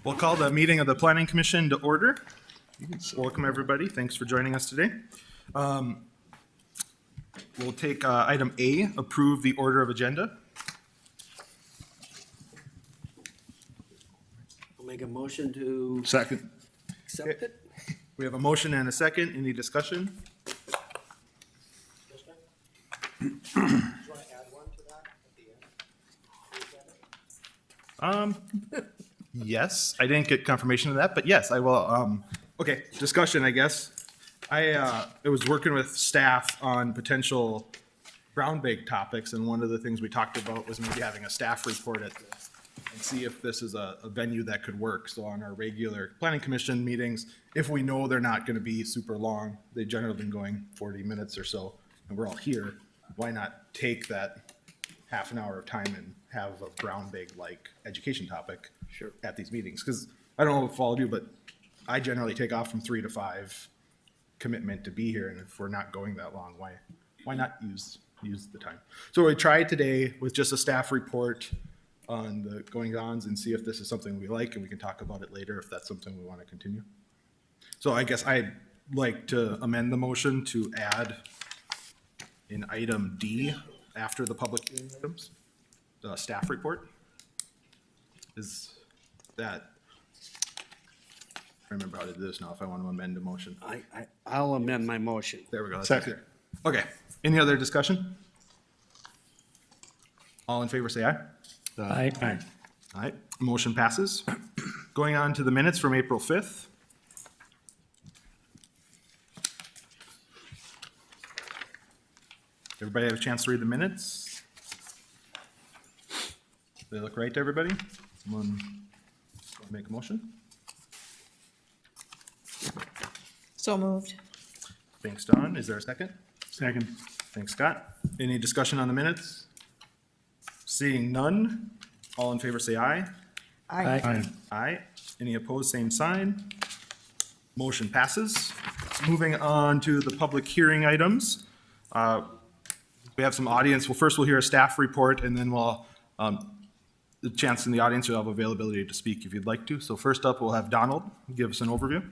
We'll call the meeting of the Planning Commission to order. Welcome, everybody. Thanks for joining us today. We'll take item A, approve the order of agenda. I'll make a motion to Second. accept it. We have a motion and a second. Any discussion? Yes, I didn't get confirmation of that, but yes, I will. Okay, discussion, I guess. I was working with staff on potential brown bag topics, and one of the things we talked about was maybe having a staff report at this and see if this is a venue that could work. So on our regular planning commission meetings, if we know they're not gonna be super long, they generally been going 40 minutes or so, and we're all here, why not take that half an hour of time and have a brown bag like education topic Sure. at these meetings? Because I don't know if all of you, but I generally take off from 3 to 5 commitment to be here, and if we're not going that long, why not use the time? So we tried today with just a staff report on the goings-ons and see if this is something we like, and we can talk about it later if that's something we want to continue. So I guess I'd like to amend the motion to add in item D after the public hearing items, the staff report. Is that, I remember how to do this now if I want to amend the motion. I'll amend my motion. There we go. that's Second. easier. Okay, any other discussion? All in favor, say aye. Aye. All right, motion passes. Going on to the minutes from April 5th. Everybody have a chance to read the minutes? They look right to everybody? Someone make a motion? So moved. Thanks, Don. Is there a second? Second. Thanks, Scott. Any discussion on the minutes? Seeing none, all in favor say aye. Aye. Aye. Any opposed, same sign. Motion passes. Moving on to the public hearing items. We have some audience. Well, first we'll hear a staff report, and then we'll, the chance in the audience, you'll have availability to speak if you'd like to. So first up, we'll have Donald give us an overview.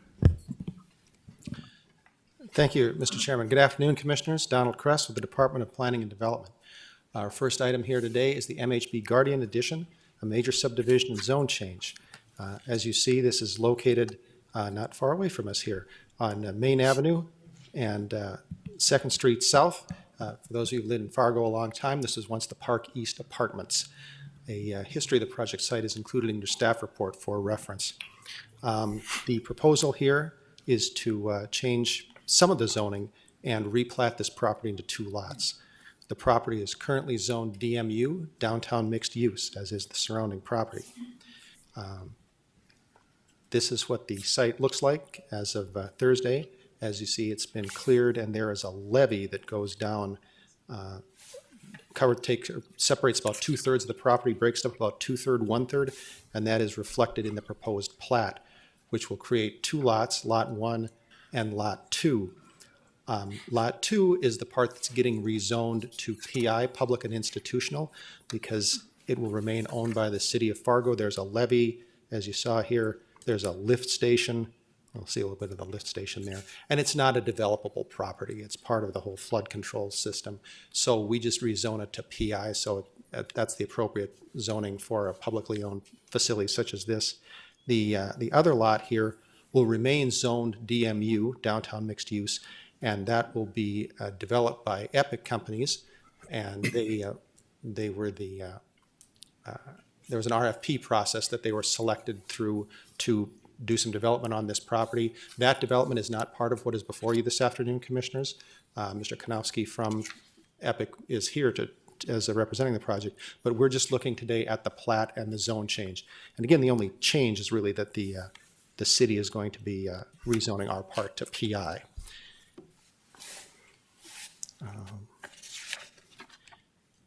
Thank you, Mr. Chairman. Good afternoon, Commissioners. Donald Kress with the Department of Planning and Development. Our first item here today is the MHB Guardian Addition, a major subdivision and zone change. As you see, this is located not far away from us here on Main Avenue and 2nd Street South. For those of you who've lived in Fargo a long time, this is once the Park East Apartments. A history of the project site is included in your staff report for reference. The proposal here is to change some of the zoning and replat this property into 2 lots. The property is currently zoned DMU, downtown mixed use, as is the surrounding property. This is what the site looks like as of Thursday. As you see, it's been cleared, and there is a levee that goes down, separates about 2/3 of the property, breaks up about 2/3, 1/3, and that is reflected in the proposed plat, which will create 2 lots, Lot 1 and Lot 2. Lot 2 is the part that's getting rezoned to PI, public and institutional, because it will remain owned by the city of Fargo. There's a levee, as you saw here. There's a lift station. We'll see a little bit of the lift station there. And it's not a developable property. It's part of the whole flood control system. So we just rezone it to PI, so that's the appropriate zoning for a publicly owned facility such as this. The other lot here will remain zoned DMU, downtown mixed use, and that will be developed by Epic companies, and they were there was an RFP process that they were selected through to do some development on this property. That development is not part of what is before you this afternoon, Commissioners. Mr. Kanowski from Epic is here as representing the project, but we're just looking today at the plat and the zone change. And again, the only change is really that the city is going to be rezoning our part to PI.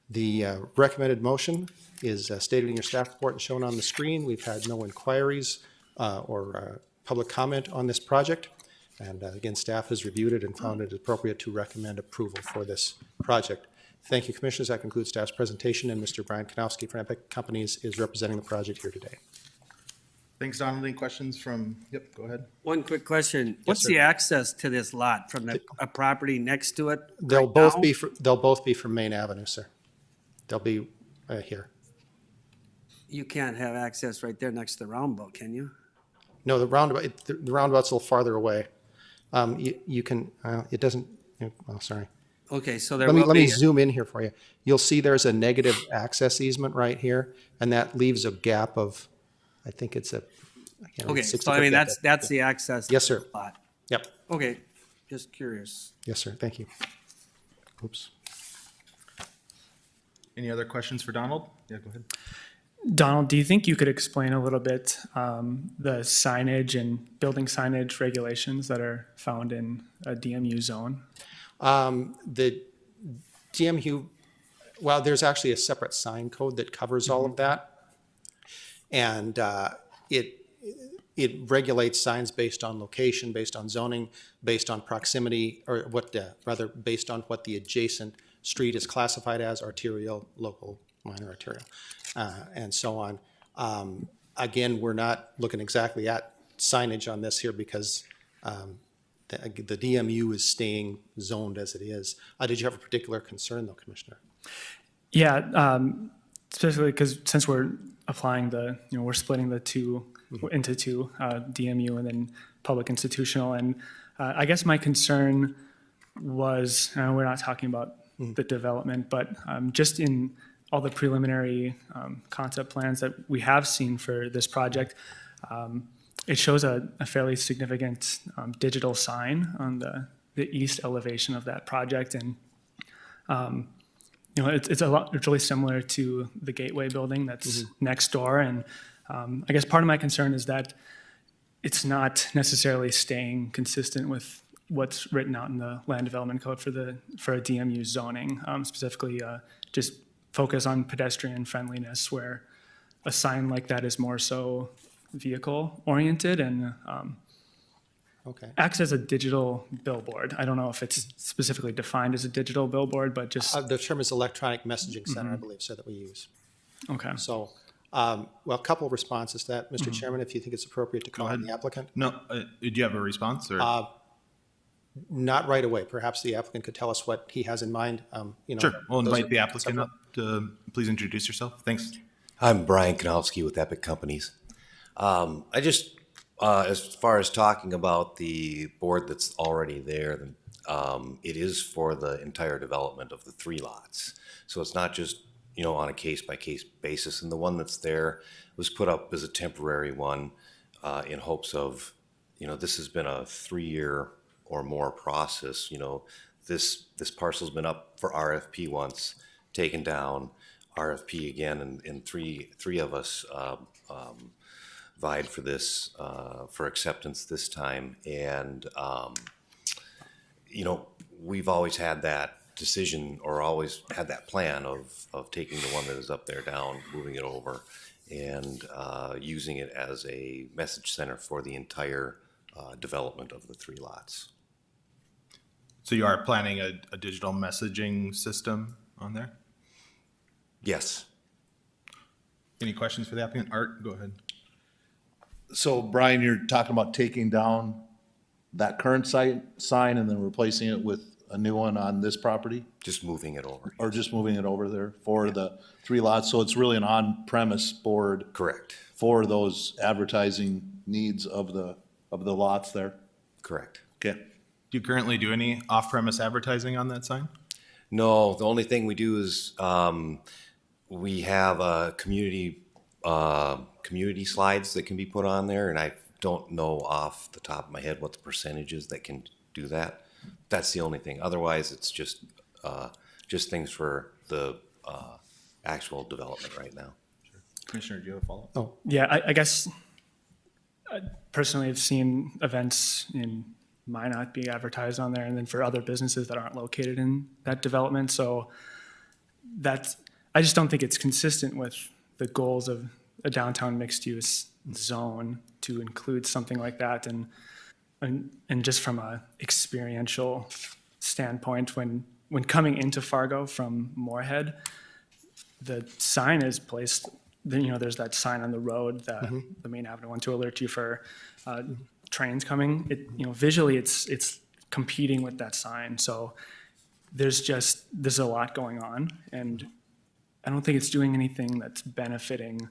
The recommended motion is stated in your staff report and shown on the screen. We've had no inquiries or public comment on this project. And again, staff has reviewed it and found it appropriate to recommend approval for this project. Thank you, Commissioners. That concludes staff's presentation, and Mr. Brian Kanowski from Epic Companies is representing the project here today. Thanks, Donald. Any questions from, yep, go ahead. One quick question. What's the access to this lot from a property next to it? They'll right both now? be, they'll both be from Main Avenue, sir. They'll be here. You can't have access right there next to the roundabout, can you? No, the roundabout's a little farther away. You can, it doesn't, oh, sorry. Okay, so there Let me, will let me be, zoom in here for you. You'll see there's a negative access easement right here, and that leaves a gap of, I think it's a, I can't remember, okay, 60 so I foot mean, gap. that's the access. to Yes, sir. the lot. Yep, Okay, just curious. yes, sir, thank you. Oops. Any other questions for Donald? Yeah, go ahead. Donald, do you think you could explain a little bit the signage and building signage regulations that are found in a DMU zone? The DMU, well, there's actually a separate sign code that covers all of that. And it regulates signs based on location, based on zoning, based on proximity, or rather based on what the adjacent street is classified as, arterial, local, minor arterial, and so on. Again, we're not looking exactly at signage on this here because the DMU is staying zoned as it is. Did you have a particular concern though, Commissioner? Yeah, specifically because since we're applying we're splitting the two into two, DMU and then public institutional. And I guess my concern was, we're not talking about the development, but just in all the preliminary concept plans that we have seen for this project, it shows a fairly significant digital sign on the east elevation of that project. And it's really similar to the Gateway building that's next door. And I guess part of my concern is that it's not necessarily staying consistent with what's written out in the land development code for a DMU zoning, specifically just focus on pedestrian friendliness, where a sign like that is more so vehicle oriented and Okay. acts as a digital billboard. I don't know if it's specifically defined as a digital billboard, but just The term is electronic messaging center, I believe, so that we use. okay. So, well, a couple of responses to that. Mr. Chairman, if you think it's appropriate to call on the applicant. No, do you have a response or? Not right away. Perhaps the applicant could tell us what he has in mind. Sure, we'll those invite are the applicant several- up to please introduce yourself. Thanks. I'm Brian Kanowski with Epic Companies. I just, as far as talking about the board that's already there, it is for the entire development of the 3 lots. So it's not just, on a case-by-case basis. And the one that's there was put up as a temporary one in hopes of, this has been a 3-year or more process. This parcel's been up for RFP once, taken down, RFP again, and three of us vied for this for acceptance this time. And we've always had that decision, or always had that plan of taking the one that is up there down, moving it over, and using it as a message center for the entire development of the 3 lots. So you are planning a digital messaging system on there? Yes. Any questions for the applicant? Art, go ahead. So Brian, you're talking about taking down that current sign and then replacing it with a new one on this property? Just moving it over. Or just moving it over there for the 3 lots? So it's really an on-premise board Correct. for those advertising needs of the lots there? Correct. Okay. Do you currently do any off-premise advertising on that sign? No, the only thing we do is we have a community slides that can be put on there, and I don't know off the top of my head what the percentage is that can do that. That's the only thing. Otherwise, it's just things for the actual development right now. Commissioner, do you have a follow-up? Oh, Yeah, I guess personally I've seen events in Minot be advertised on there, and then for other businesses that aren't located in that development. So I just don't think it's consistent with the goals of a downtown mixed-use zone to include something like that. And just from a experiential standpoint, when coming into Fargo from Moorhead, the sign is placed then, there's that sign on the road, the main avenue one, to alert you for trains coming. Visually, it's competing with that sign. So there's a lot going on, and I don't think it's doing anything that's benefiting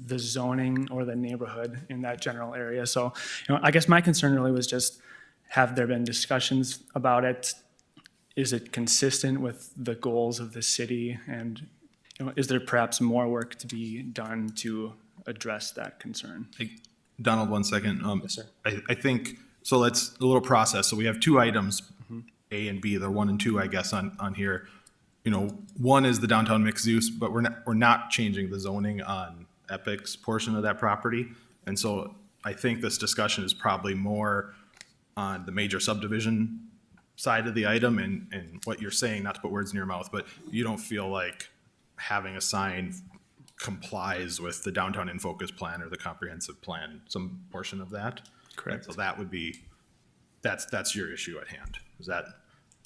the zoning or the neighborhood in that general area. So, I guess my concern really was just, have there been discussions about it? Is it consistent with the goals of the city? And, is there perhaps more work to be done to address that concern? Donald, 1 second. Yes, sir. I think, so let's, a little process. So we have two items, A and B, they're 1 and 2, I guess, on here. One is the downtown mixed use, but we're not changing the zoning on Epic's portion of that property. And so I think this discussion is probably more on the major subdivision side of the item, and what you're saying, not to put words in your mouth, but you don't feel like having a sign complies with the downtown in focus plan or the comprehensive plan, some portion of that. Correct. So that would be, that's your issue at hand. Is that,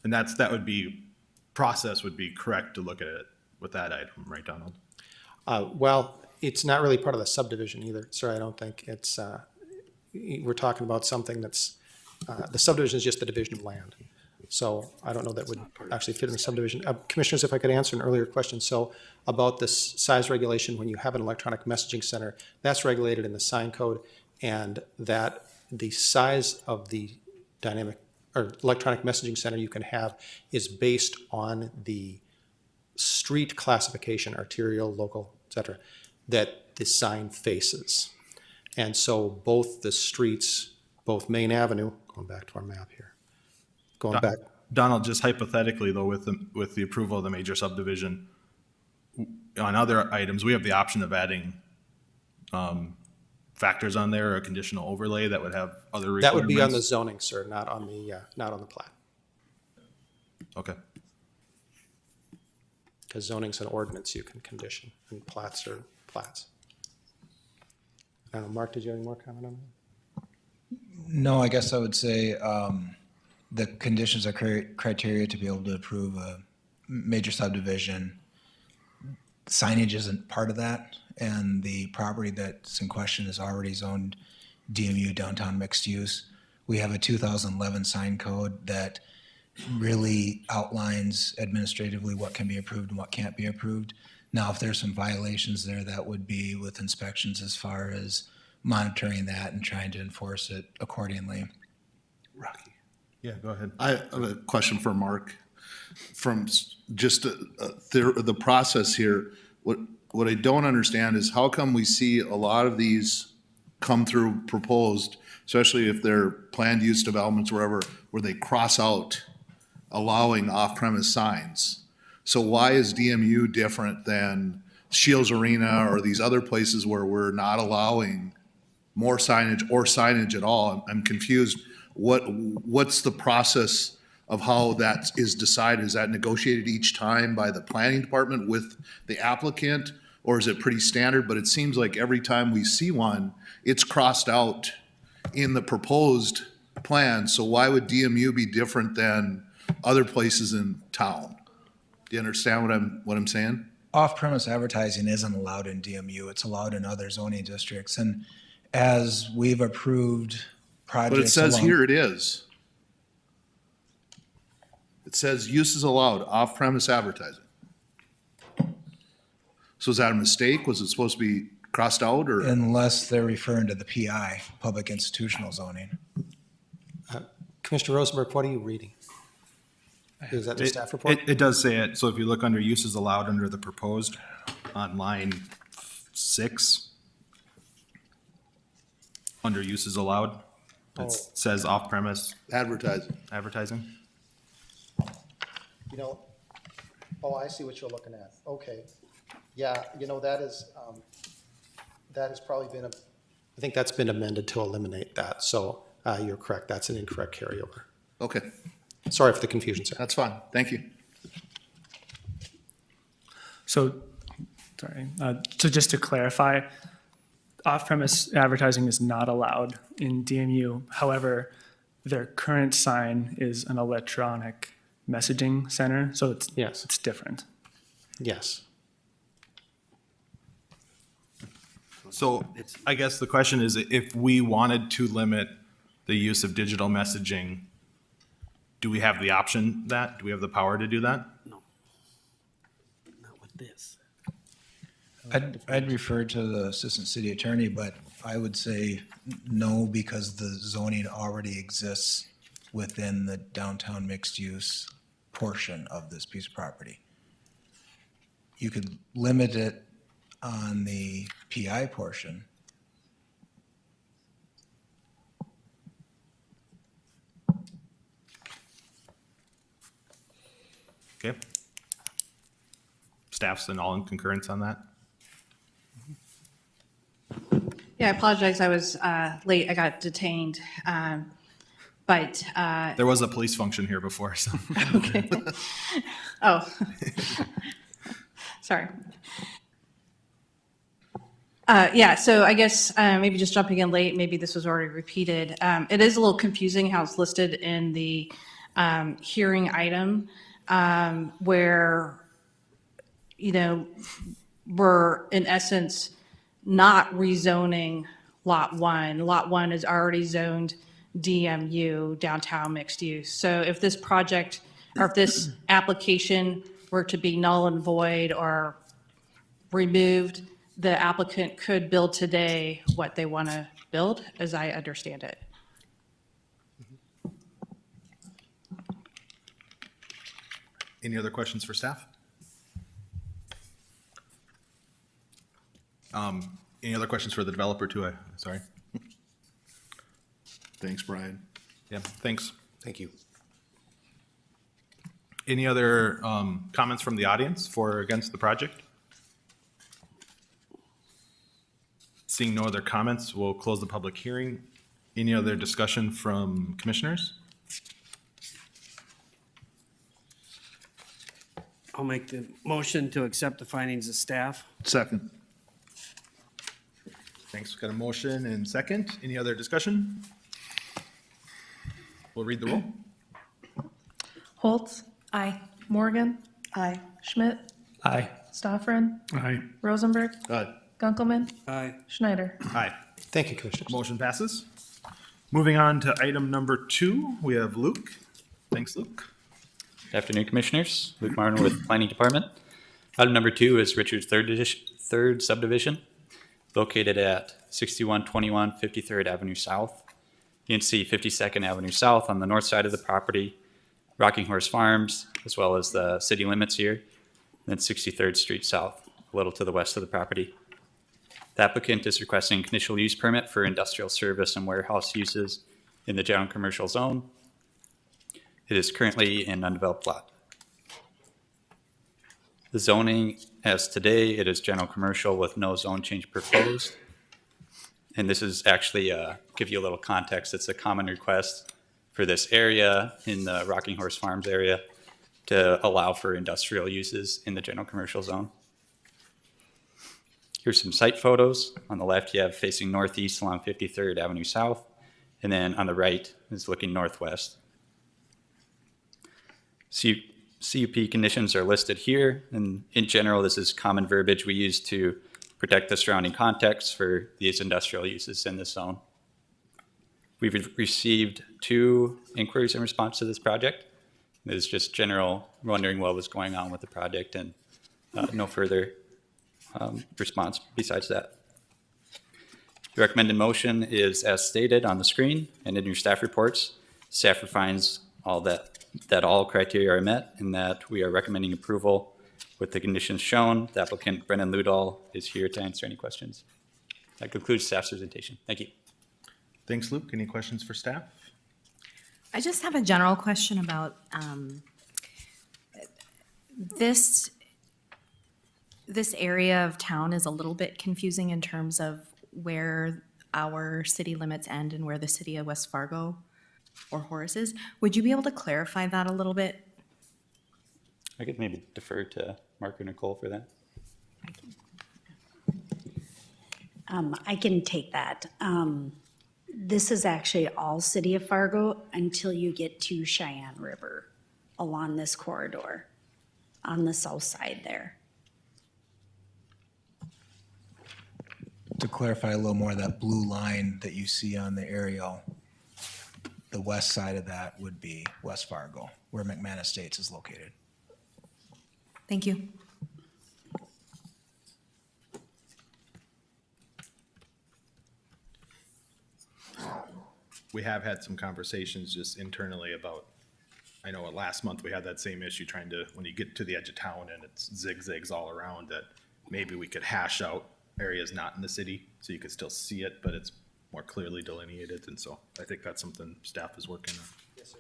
and that would be, process would be correct to look at it with that item, right, Donald? Well, it's not really part of the subdivision either, sir. I don't think it's, we're talking about something that's, the subdivision is just the division of land. So I don't know that would actually fit in the subdivision. Commissioners, if I could answer an earlier question. So about this size regulation, when you have an electronic messaging center, that's regulated in the sign code, and that the size of the dynamic or electronic messaging center you can have is based on the street classification, arterial, local, et cetera, that the sign faces. And so both the streets, both Main Avenue, going back to our map here, going back. Donald, just hypothetically though, with the approval of the major subdivision, on other items, we have the option of adding factors on there, or a conditional overlay that would have other requirements. That would be on the zoning, sir, not on the plat. Okay. Because zoning's an ordinance you can condition, and plats are plats. I don't know, Mark, did you have any more comment on that? No, I guess I would say the conditions are criteria to be able to approve a major subdivision. Signage isn't part of that, and the property that's in question is already zoned DMU, downtown mixed use. We have a 2011 sign code that really outlines administratively what can be approved and what can't be approved. Now, if there's some violations there, that would be with inspections as far as monitoring that and trying to enforce it accordingly. Rocky. Yeah, go ahead. I have a question for Mark. From just the process here, what I don't understand is how come we see a lot of these come through proposed, especially if they're planned use developments wherever, where they cross out allowing off-premise signs. So why is DMU different than Shields Arena or these other places where we're not allowing more signage or signage at all? I'm confused. What's the process of how that is decided? Is that negotiated each time by the planning department with the applicant, or is it pretty standard? But it seems like every time we see one, it's crossed out in the proposed plan. So why would DMU be different than other places in town? Do you understand what I'm saying? Off-premise advertising isn't allowed in DMU. It's allowed in other zoning districts. And as we've approved projects. But it says along- here it is. It says uses allowed, off-premise advertising. So is that a mistake? Was it supposed to be crossed out, or? Unless they're referring to the PI, public institutional zoning. Commissioner Rosenberg, what are you reading? Is that the staff report? It does say it. So if you look under uses allowed under the proposed on line 6, under uses allowed, it says off-premise Advertising. advertising. You know, I see what you're looking at. Okay. Yeah, that has probably been I think that's been amended to eliminate that. So you're correct. That's an incorrect carryover. Okay, Sorry for the confusion, sir. that's fine. Thank you. So, sorry, so just to clarify, off-premise advertising is not allowed in DMU. However, their current sign is an electronic messaging center, so Yes. it's different. Yes. So I guess the question is, if we wanted to limit the use of digital messaging, do we have the option that? Do we have the power to do that? Not with this. I'd refer to the assistant city attorney, but I would say no, because the zoning already exists within the downtown mixed use portion of this piece of property. You could limit it on the PI portion. Okay. Staff's and all in concurrence on that? Yeah, I apologize. I was late. I got detained. But, There was a police function here before, so. okay. Oh. Sorry. Yeah, so I guess maybe just jumping in late, maybe this was already repeated. It is a little confusing how it's listed in the hearing item where, you know, we're in essence not rezoning Lot 1. Lot 1 is already zoned DMU, downtown mixed use. So if this project or if this application were to be null and void or removed, the applicant could build today what they want to build, as I understand it. Any other questions for staff? Any other questions for the developer too? Sorry. Thanks, Brian. Yeah, thanks. Thank you. Any other comments from the audience for or against the project? Seeing no other comments, we'll close the public hearing. Any other discussion from commissioners? I'll make the motion to accept the findings of staff. Second. Thanks. Got a motion and second. Any other discussion? We'll read the roll. Holtz, Aye. Morgan, Aye. Schmidt, Aye. Stoffren, Aye. Rosenberg, Aye. Gunkelman, Aye. Schneider. Aye. Thank you, Commissioners. Motion passes. Moving on to item number 2, we have Luke. Thanks, Luke. Good afternoon, Commissioners. Luke Martin with Planning Department. Item number 2 is Richard's third subdivision, located at 6121 53rd Avenue South. You can see 52nd Avenue South on the north side of the property, Rocking Horse Farms, as well as the city limits here, and then 63rd Street South, a little to the west of the property. The applicant is requesting a conditional use permit for industrial service and warehouse uses in the general commercial zone. It is currently an undeveloped lot. The zoning as today, it is general commercial with no zone change proposed. And this is actually, give you a little context, it's a common request for this area in the Rocking Horse Farms area to allow for industrial uses in the general commercial zone. Here's some site photos. On the left, you have facing northeast along 53rd Avenue South, and then on the right is looking northwest. CUP conditions are listed here, and in general, this is common verbiage we use to protect the surrounding context for these industrial uses in this zone. We've received 2 inquiries in response to this project. It is just general wondering what was going on with the project and no further response besides that. The recommended motion is as stated on the screen and in your staff reports. Staff finds that all criteria are met and that we are recommending approval with the conditions shown. The applicant, Brennan Ludahl, is here to answer any questions. That concludes staff's presentation. Thank you. Thanks, Luke. Any questions for staff? I just have a general question about this area of town is a little bit confusing in terms of where our city limits end and where the city of West Fargo or Horace is. Would you be able to clarify that a little bit? I could maybe defer to Mark or Nicole for that. I can take that. This is actually all city of Fargo until you get to Cheyenne River along this corridor on the south side there. to clarify a little more, that blue line that you see on the aerial, the west side of that would be West Fargo, where McMahon Estates is located. Thank you. We have had some conversations just internally about, I know last month we had that same issue trying to, when you get to the edge of town and it's zigzags all around, that maybe we could hash out areas not in the city so you could still see it, but it's more clearly delineated. And so I think that's something staff is working on. Yes, sir.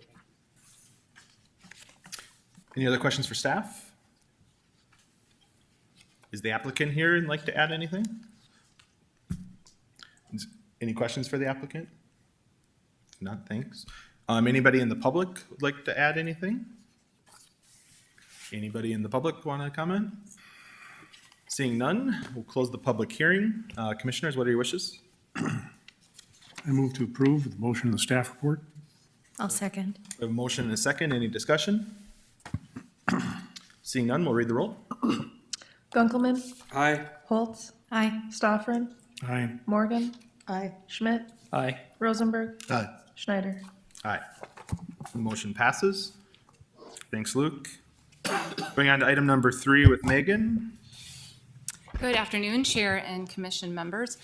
Any other questions for staff? Is the applicant here and like to add anything? Any questions for the applicant? If not, thanks. Anybody in the public would like to add anything? Anybody in the public want to comment? Seeing none, we'll close the public hearing. Commissioners, what are your wishes? I move to approve the motion of the staff report. I'll second. We have a motion and a second. Any discussion? Seeing none, we'll read the roll. Gunkelman, Aye. Holtz, Aye. Stoffren, Aye. Morgan, Aye. Schmidt, Aye. Rosenberg, Aye. Schneider. Aye. The motion passes. Thanks, Luke. Going on to item number 3 with Megan. Good afternoon, Chair and Commission members.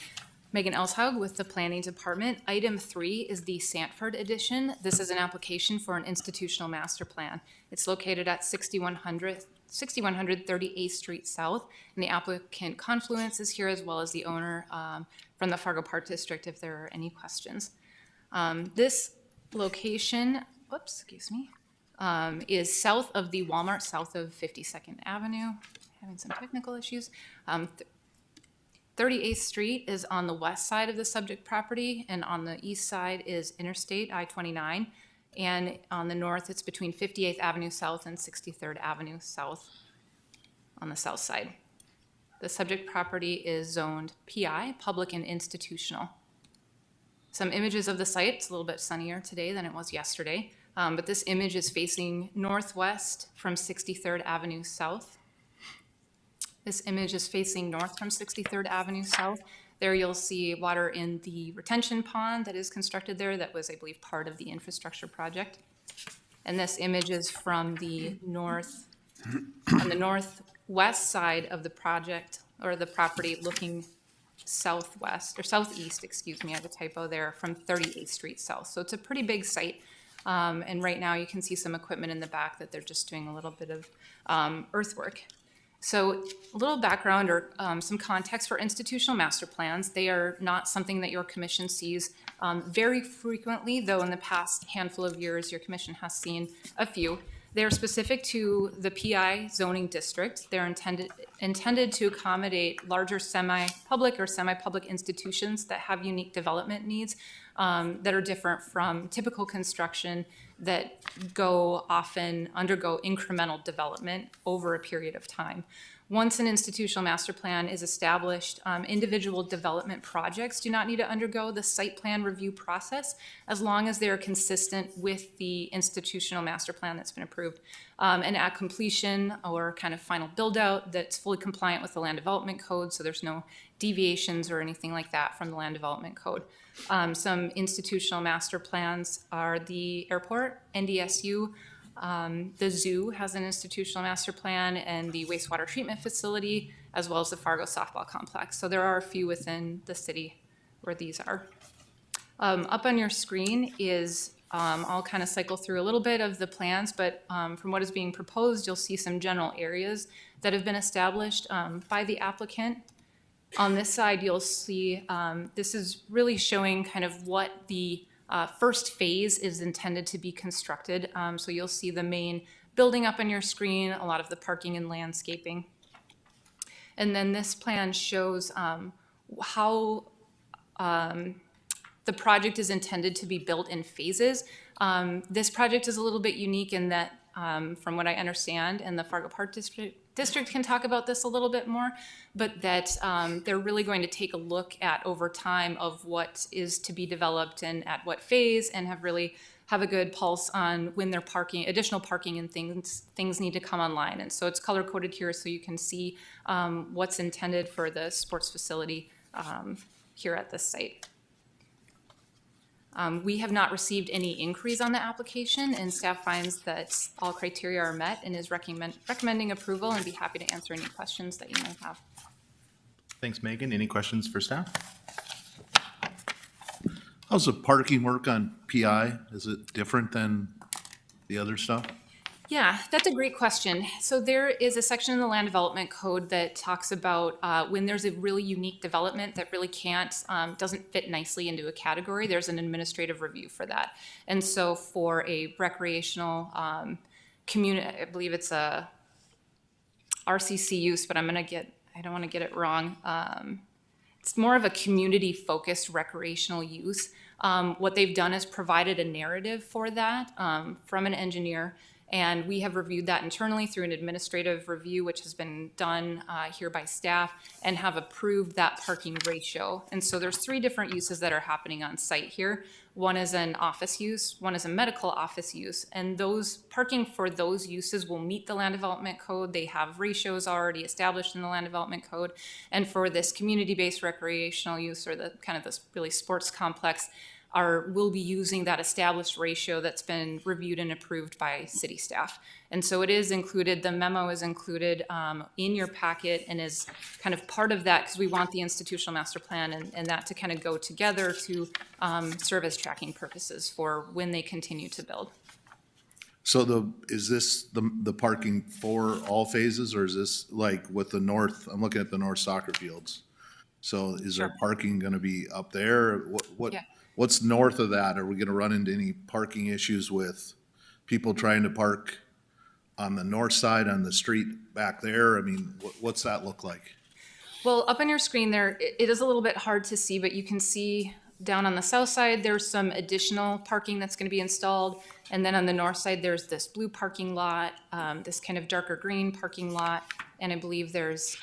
Megan Elshaug with the Planning Department. Item 3 is the Sanford Edition. This is an application for an institutional master plan. It's located at 6100 38th Street South, and the applicant Confluence is here as well as the owner from the Fargo Park District if there are any questions. This location, is south of the Walmart, south of 52nd Avenue. Having some technical issues. 38th Street is on the west side of the subject property, and on the east side is Interstate I-29. And on the north, it's between 58th Avenue South and 63rd Avenue South on the south side. The subject property is zoned PI, public and institutional. Some images of the site. It's a little bit sunnier today than it was yesterday, but this image is facing northwest from 63rd Avenue South. This image is facing north from 63rd Avenue South. There you'll see water in the retention pond that is constructed there. That was, I believe, part of the infrastructure project. And this image is from the north, on the northwest side of the project, or the property, looking southwest, or southeast, excuse me, I have a typo there, from 38th Street South. So it's a pretty big site. And right now you can see some equipment in the back that they're just doing a little bit of earthwork. So a little background or some context for institutional master plans. They are not something that your commission sees very frequently, though in the past handful of years, your commission has seen a few. They're specific to the PI zoning district. They're intended to accommodate larger semi-public or semi-public institutions that have unique development needs that are different from typical construction that often undergo incremental development over a period of time. Once an institutional master plan is established, individual development projects do not need to undergo the site plan review process as long as they are consistent with the institutional master plan that's been approved. And at completion or kind of final build out that's fully compliant with the land development code, so there's no deviations or anything like that from the land development code. Some institutional master plans are the airport, NDSU, the zoo has an institutional master plan, and the wastewater treatment facility, as well as the Fargo softball complex. So there are a few within the city where these are. Up on your screen is, I'll kind of cycle through a little bit of the plans, but from what is being proposed, you'll see some general areas that have been established by the applicant. On this side, you'll see this is really showing kind of what the first phase is intended to be constructed. So you'll see the main building up on your screen, a lot of the parking and landscaping. And then this plan shows how the project is intended to be built in phases. This project is a little bit unique in that, from what I understand, and the Fargo Park District can talk about this a little bit more, but that they're really going to take a look at over time of what is to be developed and at what phase, and have a good pulse on when their additional parking and things need to come online. And so it's color coded here so you can see what's intended for the sports facility here at this site. We have not received any inquiries on the application, and staff finds that all criteria are met and is recommending approval, and be happy to answer any questions that you may have. Thanks, Megan. Any questions for staff? How's the parking work on PI? Is it different than the other stuff? Yeah, that's a great question. So there is a section in the Land Development Code that talks about when there's a really unique development that really doesn't fit nicely into a category, there's an administrative review for that. And so for a recreational community, I believe it's a RCC use, but I don't want to get it wrong. It's more of a community-focused recreational use. What they've done is provided a narrative for that from an engineer. And we have reviewed that internally through an administrative review, which has been done here by staff, and have approved that parking ratio. And so there's 3 different uses that are happening on site here. One is an office use, one is a medical office use, and those parking for those uses will meet the Land Development Code. They have ratios already established in the Land Development Code. And for this community-based recreational use, or the kind of this really sports complex, will be using that established ratio that's been reviewed and approved by city staff. And so it is included, the memo is included in your packet, and is kind of part of that, because we want the institutional master plan and that to kind of go together to serve as tracking purposes for when they continue to build. So is this the parking for all phases, or is this like with the north? I'm looking at the north soccer fields. So is there parking going to be up there? What's north of that? Are we going to run into any parking issues with people trying to park on the north side on the street back there? I mean, what's that look like? Well, up on your screen there, it is a little bit hard to see, but you can see down on the south side, there's some additional parking that's going to be installed. And then on the north side, there's this blue parking lot, this kind of darker green parking lot. And I believe there's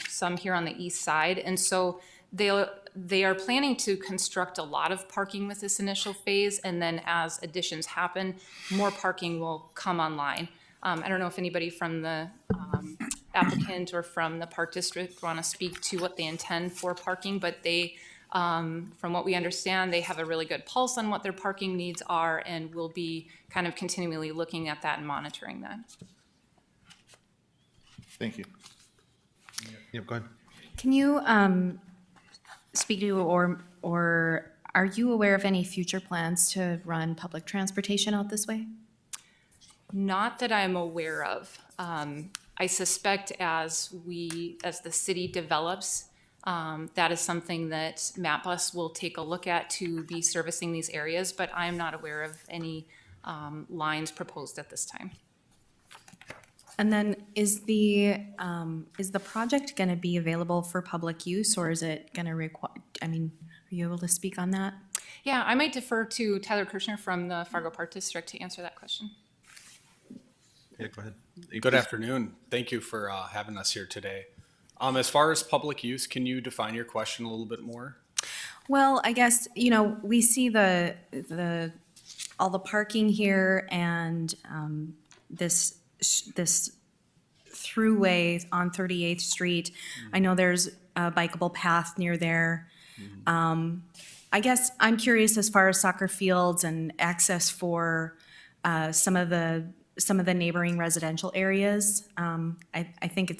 some here on the east side. And so they are planning to construct a lot of parking with this initial phase, and then as additions happen, more parking will come online. I don't know if anybody from the applicant or from the park district want to speak to what they intend for parking, but they, from what we understand, they have a really good pulse on what their parking needs are, and will be kind of continually looking at that and monitoring that. Thank you. Yep, go ahead. Can you speak to, or are you aware of any future plans to run public transportation out this way? Not that I'm aware of. I suspect as the city develops, that is something that MapBus will take a look at to be servicing these areas, but I'm not aware of any lines proposed at this time. And then is the project going to be available for public use, or is it going to require, are you able to speak on that? Yeah, I might defer to Tyler Kirshner from the Fargo Park District to answer that question. Yeah, go ahead. Good afternoon. Thank you for having us here today. As far as public use, can you define your question a little bit more? Well, I guess, we see all the parking here, and this throughway on 38th Street. I know there's a bikeable path near there. I guess I'm curious as far as soccer fields and access for some of the neighboring residential areas. I think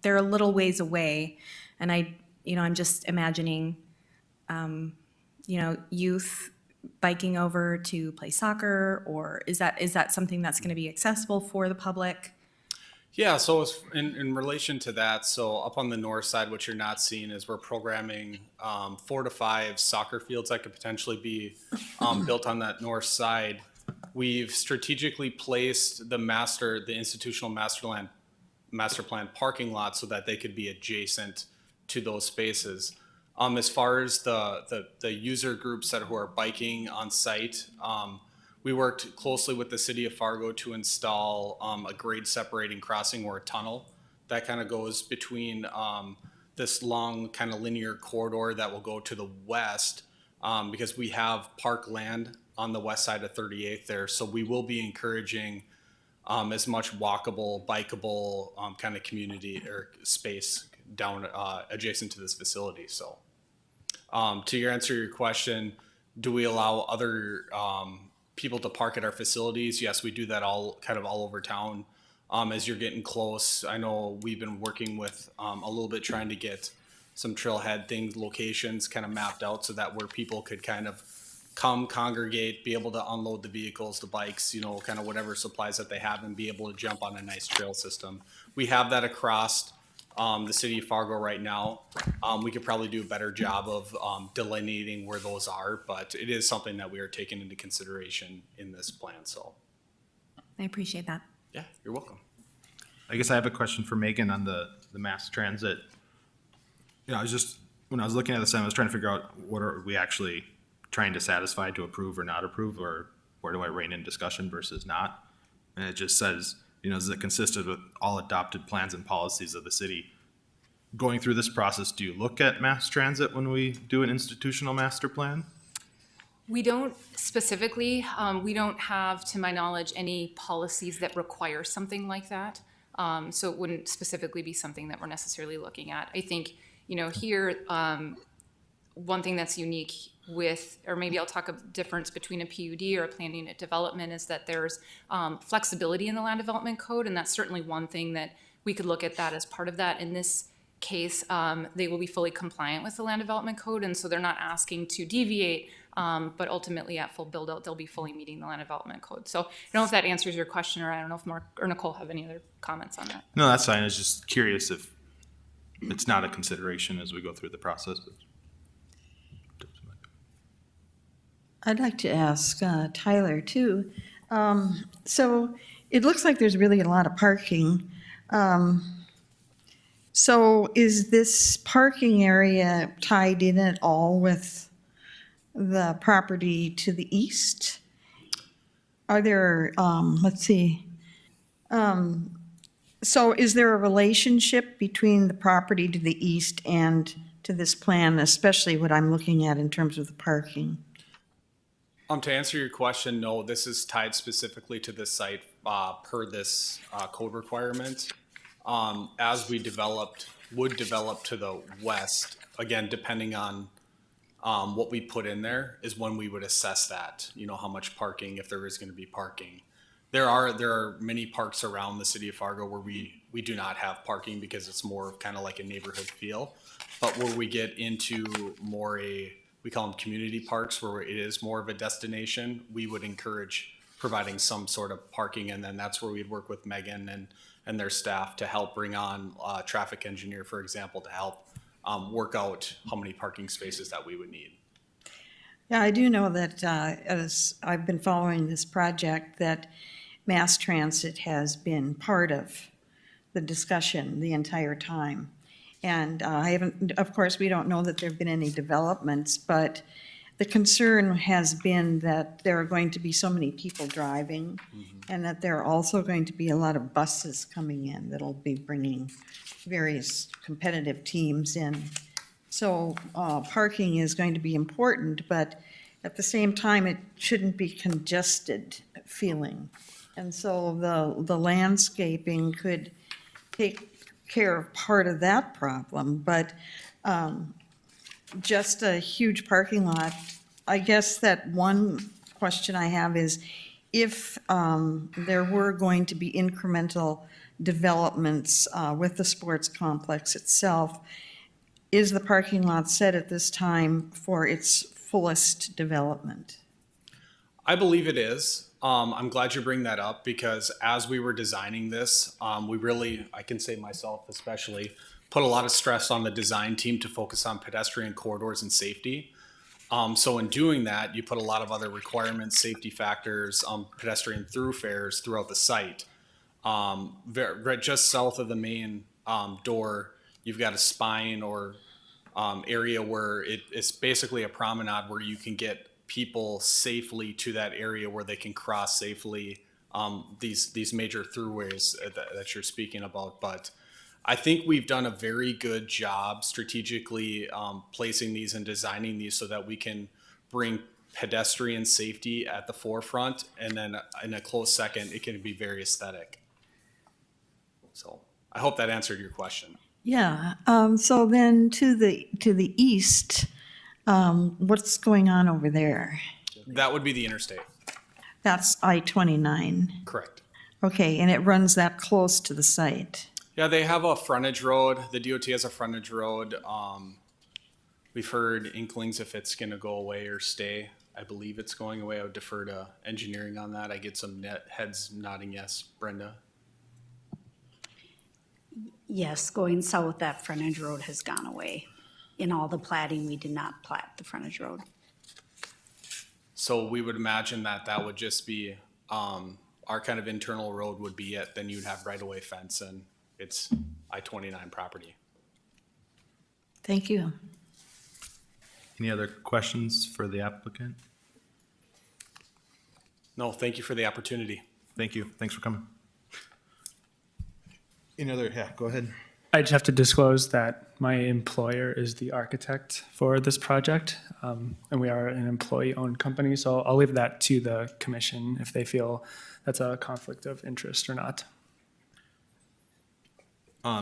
they're a little ways away, and I'm just imagining, youth biking over to play soccer, or is that something that's going to be accessible for the public? Yeah, so in relation to that, so up on the north side, what you're not seeing is we're programming 4 to 5 soccer fields that could potentially be built on that north side. We've strategically placed the institutional master plan parking lot so that they could be adjacent to those spaces. As far as the user groups who are biking on site, we worked closely with the city of Fargo to install a grade separating crossing, or a tunnel that kind of goes between this long kind of linear corridor that will go to the west, because we have park land on the west side of 38th there. So we will be encouraging as much walkable, bikeable kind of community or space down adjacent to this facility. So to answer your question, do we allow other people to park at our facilities? Yes, we do that all over town. As you're getting close, I know we've been working with a little bit trying to get some trailhead things, locations kind of mapped out so that where people could kind of come congregate, be able to unload the vehicles, the bikes, kind of whatever supplies that they have and be able to jump on a nice trail system. We have that across the city of Fargo right now. We could probably do a better job of delineating where those are, but it is something that we are taking into consideration in this plan. So I appreciate that. yeah, you're welcome. I guess I have a question for Megan on the mass transit. When I was looking at this, I was trying to figure out what are we actually trying to satisfy to approve or not approve, or where do I rein in discussion versus not? And it just says, is it consistent with all adopted plans and policies of the city? Going through this process, do you look at mass transit when we do an institutional master plan? We don't specifically, we don't have, to my knowledge, any policies that require something like that. So it wouldn't specifically be something that we're necessarily looking at. I think, here, one thing that's unique with, or maybe I'll talk a difference between a PUD or a planned unit development, is that there's flexibility in the land development code, and that's certainly one thing that we could look at that as part of that. In this case, they will be fully compliant with the land development code, and so they're not asking to deviate, but ultimately at full build out, they'll be fully meeting the land development code. So I don't know if that answers your question, or I don't know if Mark or Nicole have any other comments on that. No, that's fine. I was just curious if it's not a consideration as we go through the process. I'd like to ask Tyler too. So it looks like there's really a lot of parking. So is this parking area tied in at all with the property to the east? Are there, let's see. So is there a relationship between the property to the east and to this plan, especially what I'm looking at in terms of the parking? To answer your question, no, this is tied specifically to this site per this code requirement. As we would develop to the west, again, depending on what we put in there is when we would assess that, how much parking, if there is going to be parking. There are many parks around the city of Fargo where we do not have parking because it's more kind of like a neighborhood feel. But where we get into more we call them community parks, where it is more of a destination, we would encourage providing some sort of parking. And then that's where we'd work with Megan and their staff to help bring on a traffic engineer, for example, to help work out how many parking spaces that we would need. Yeah, I do know that as I've been following this project, that mass transit has been part of the discussion the entire time. And of course, we don't know that there have been any developments, but the concern has been that there are going to be so many people driving, and that there are also going to be a lot of buses coming in that'll be bringing various competitive teams in. So parking is going to be important, but at the same time, it shouldn't be congested feeling. And so the landscaping could take care of part of that problem, but just a huge parking lot. I guess that one question I have is, if there were going to be incremental developments with the sports complex itself, is the parking lot set at this time for its fullest development? I believe it is. I'm glad you bring that up, because as we were designing this, we really, I can say myself especially, put a lot of stress on the design team to focus on pedestrian corridors and safety. So in doing that, you put a lot of other requirements, safety factors, pedestrian thoroughfares throughout the site. Right just south of the main door, you've got a spine or area where it's basically a promenade where you can get people safely to that area where they can cross safely these major throughways that you're speaking about. But I think we've done a very good job strategically placing these and designing these so that we can bring pedestrian safety at the forefront, and then in a close second, it can be very aesthetic. So I hope that answered your question. Yeah, so then to the east, what's going on over there? That would be the interstate. That's I-29. Correct. Okay, and it runs that close to the site. Yeah, they have a frontage road. The DOT has a frontage road. We've heard inklings if it's going to go away or stay. I believe it's going away. I would defer to engineering on that. I get some heads nodding yes. Brenda? Yes, going south, that frontage road has gone away. In all the plating, we did not plat the frontage road. So we would imagine that that would just be, our kind of internal road would be it. Then you'd have right-of-way fence and it's I-29 property. Thank you. Any other questions for the applicant? No, thank you for the opportunity. Thank you. Thanks for coming. Any other, yeah, go ahead. I just have to disclose that my employer is the architect for this project, and we are an employee-owned company, so I'll leave that to the commission if they feel that's a conflict of interest or not.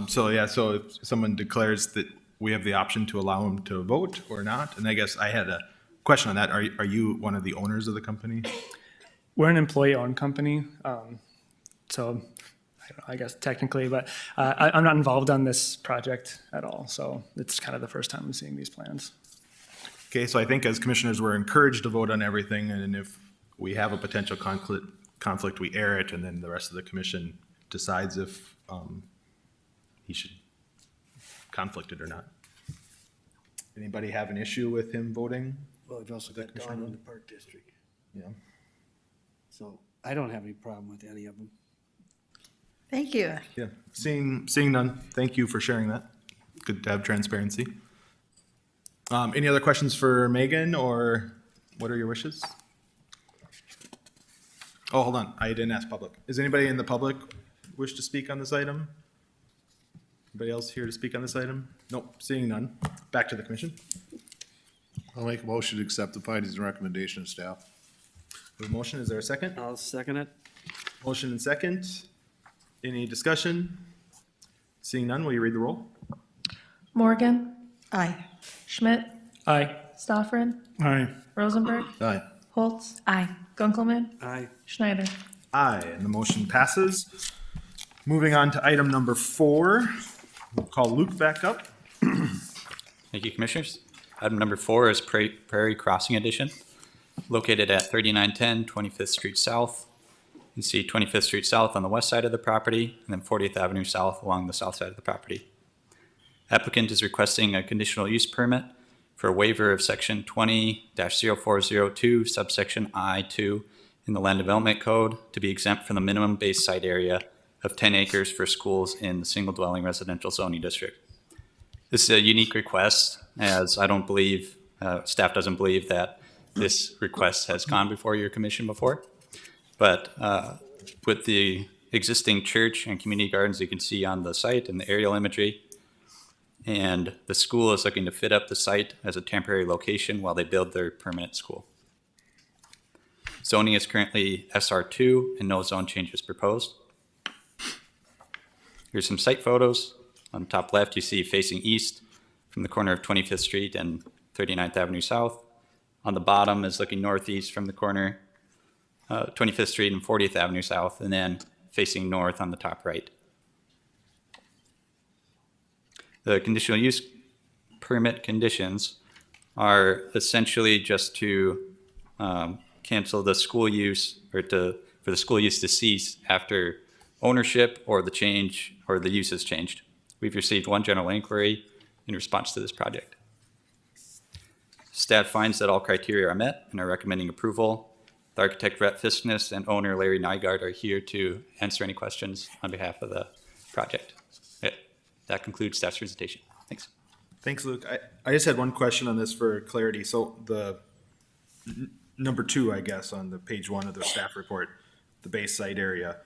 So if someone declares that we have the option to allow them to vote or not, and I guess I had a question on that. Are you one of the owners of the company? We're an employee-owned company, so I guess technically, but I'm not involved on this project at all, so it's kind of the first time I'm seeing these plans. Okay, so I think as commissioners, we're encouraged to vote on everything, and if we have a potential conflict, we air it, and then the rest of the commission decides if he should conflict it or not. Anybody have an issue with him voting? Well, we've also got Dawn in the Park District, Yeah. so I don't have any problem with any of them. Thank you. Yeah, seeing none, thank you for sharing that. Good to have transparency. Any other questions for Megan, or what are your wishes? Oh, hold on, I didn't ask public. Is anybody in the public wish to speak on this item? Anybody else here to speak on this item? Nope, seeing none. Back to the commission. I'll make a motion to accept the findings and recommendation of staff. The motion, is there a second? I'll second it. Motion and second. Any discussion? Seeing none, will you read the roll? Morgan, Aye. Schmidt, Aye. Stoffren, Aye. Rosenberg, Aye. Holtz, Aye. Gunkelman, Aye. Schneider. Aye, and the motion passes. Moving on to item number 4, we'll call Luke back up. Thank you, Commissioners. Item number 4 is Prairie Crossing Addition, located at 3910 25th Street South. You can see 25th Street South on the west side of the property, and then 40th Avenue South along the south side of the property. Applicant is requesting a conditional use permit for a waiver of section 20-0402, subsection I2 in the Land Development Code to be exempt from the minimum base site area of 10 acres for schools in the single dwelling residential zoning district. This is a unique request, as I don't believe, staff doesn't believe that this request has gone before your commission before. But with the existing church and community gardens you can see on the site and the aerial imagery, and the school is looking to fit up the site as a temporary location while they build their permanent school. Zoning is currently SR2 and no zone changes proposed. Here's some site photos. On the top left, you see facing east from the corner of 25th Street and 39th Avenue South. On the bottom is looking northeast from the corner, 25th Street and 40th Avenue South, and then facing north on the top right. The conditional use permit conditions are essentially just to cancel the school use, or for the school use to cease after ownership or the change or the use has changed. We've received one general inquiry in response to this project. Staff finds that all criteria are met and are recommending approval. The architect Rhett Fiskness and owner Larry Nygaard are here to answer any questions on behalf of the project. That concludes staff's presentation. Thanks. Thanks, Luke. I just had one question on this for clarity. So the number 2, I guess, on the page 1 of the staff report, the base site area.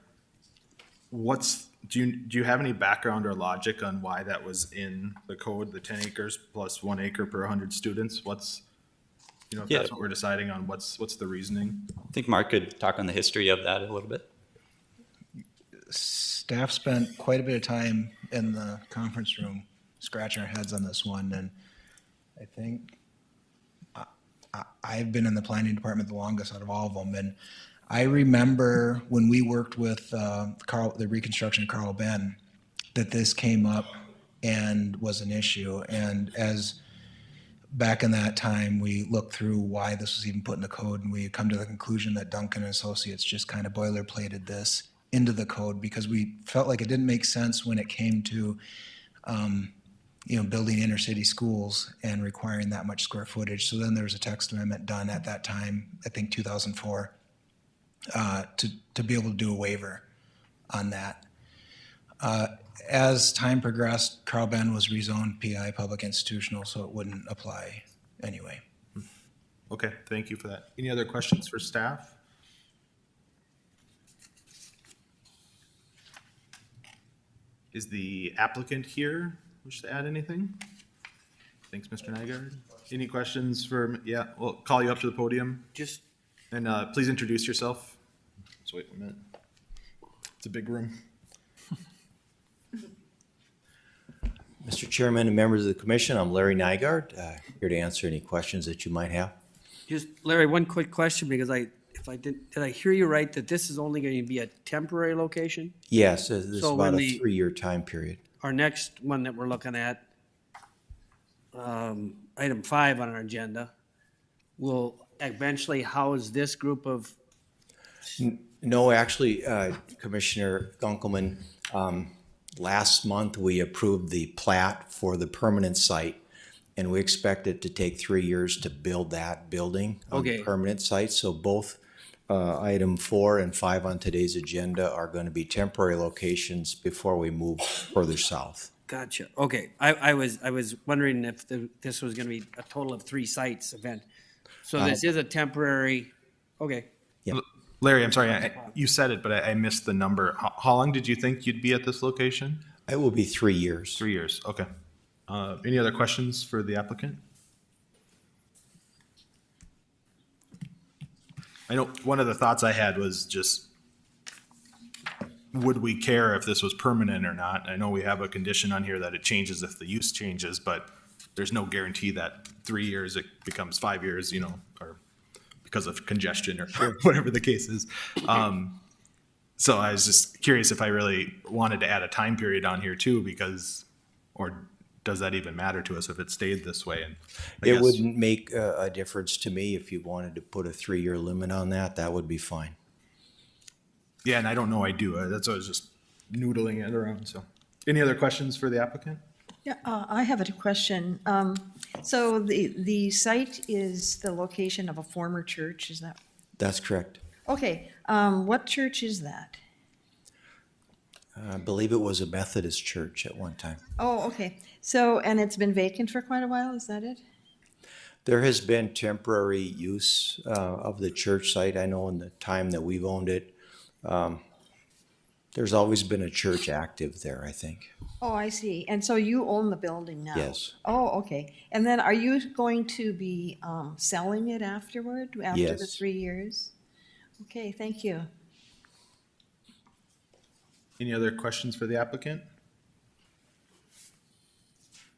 Do you have any background or logic on why that was in the code, the 10 acres plus 1 acre per 100 students? If that's what we're deciding on, what's the reasoning? I think Mark could talk on the history of that a little bit. Staff spent quite a bit of time in the conference room scratching our heads on this one, and I think I've been in the planning department the longest out of all of them, and I remember when we worked with the reconstruction of Carl Ben, that this came up and was an issue. And as back in that time, we looked through why this was even put in the code, and we had come to the conclusion that Duncan and Associates just kind of boilerplated this into the code because we felt like it didn't make sense when it came to building inner city schools and requiring that much square footage. So then there was a text amendment done at that time, I think 2004, to be able to do a waiver on that. As time progressed, Carl Ben was rezoned PI, public institutional, so it wouldn't apply anyway. Okay, thank you for that. Any other questions for staff? Is the applicant here? Wish to add anything? Thanks, Mr. Nygaard. Any questions for, yeah, we'll call you up to the podium. Just, And please introduce yourself. Just wait 1 minute. It's a big room. Mr. Chairman and members of the commission, I'm Larry Nygaard, here to answer any questions that you might have. just, Larry, one quick question, because did I hear you right, that this is only going to be a temporary location? Yes, this is So about when a 3-year time period. Our next one that we're looking at, item 5 on our agenda, will eventually house this group of, No, actually, Commissioner Gunkelman, last month we approved the plat for the permanent site, and we expect it to take 3 years to build that building on the Okay. permanent site. So both item 4 and 5 on today's agenda are going to be temporary locations before we move further south. gotcha, okay. I was wondering if this was going to be a total of 3 sites event. So this is a temporary, okay. Larry, I'm sorry, you said it, but I missed the number. How long did you think you'd be at this location? It will be 3 years. 3 years, okay. Any other questions for the applicant? I know one of the thoughts I had was just, would we care if this was permanent or not? I know we have a condition on here that it changes if the use changes, but there's no guarantee that 3 years, it becomes 5 years, or because of congestion or whatever the case is. So I was just curious if I really wanted to add a time period on here too, because, or does that even matter to us if it stayed this way? And I It guess- wouldn't make a difference to me if you wanted to put a 3-year limit on that, that would be fine. Yeah, and I don't know I do. That's why I was just noodling it around, so. Any other questions for the applicant? Yeah, I have a question. So the site is the location of a former church, is that? That's correct. Okay, what church is that? I believe it was a Methodist church at one time. Oh, okay. So, and it's been vacant for quite a while, is that it? There has been temporary use of the church site. I know in the time that we've owned it, there's always been a church active there, I think. Oh, I see. And so you own the building now? Yes. Oh, okay. And then are you going to be selling it afterward, after the Yes. 3 years? Okay, thank you. Any other questions for the applicant?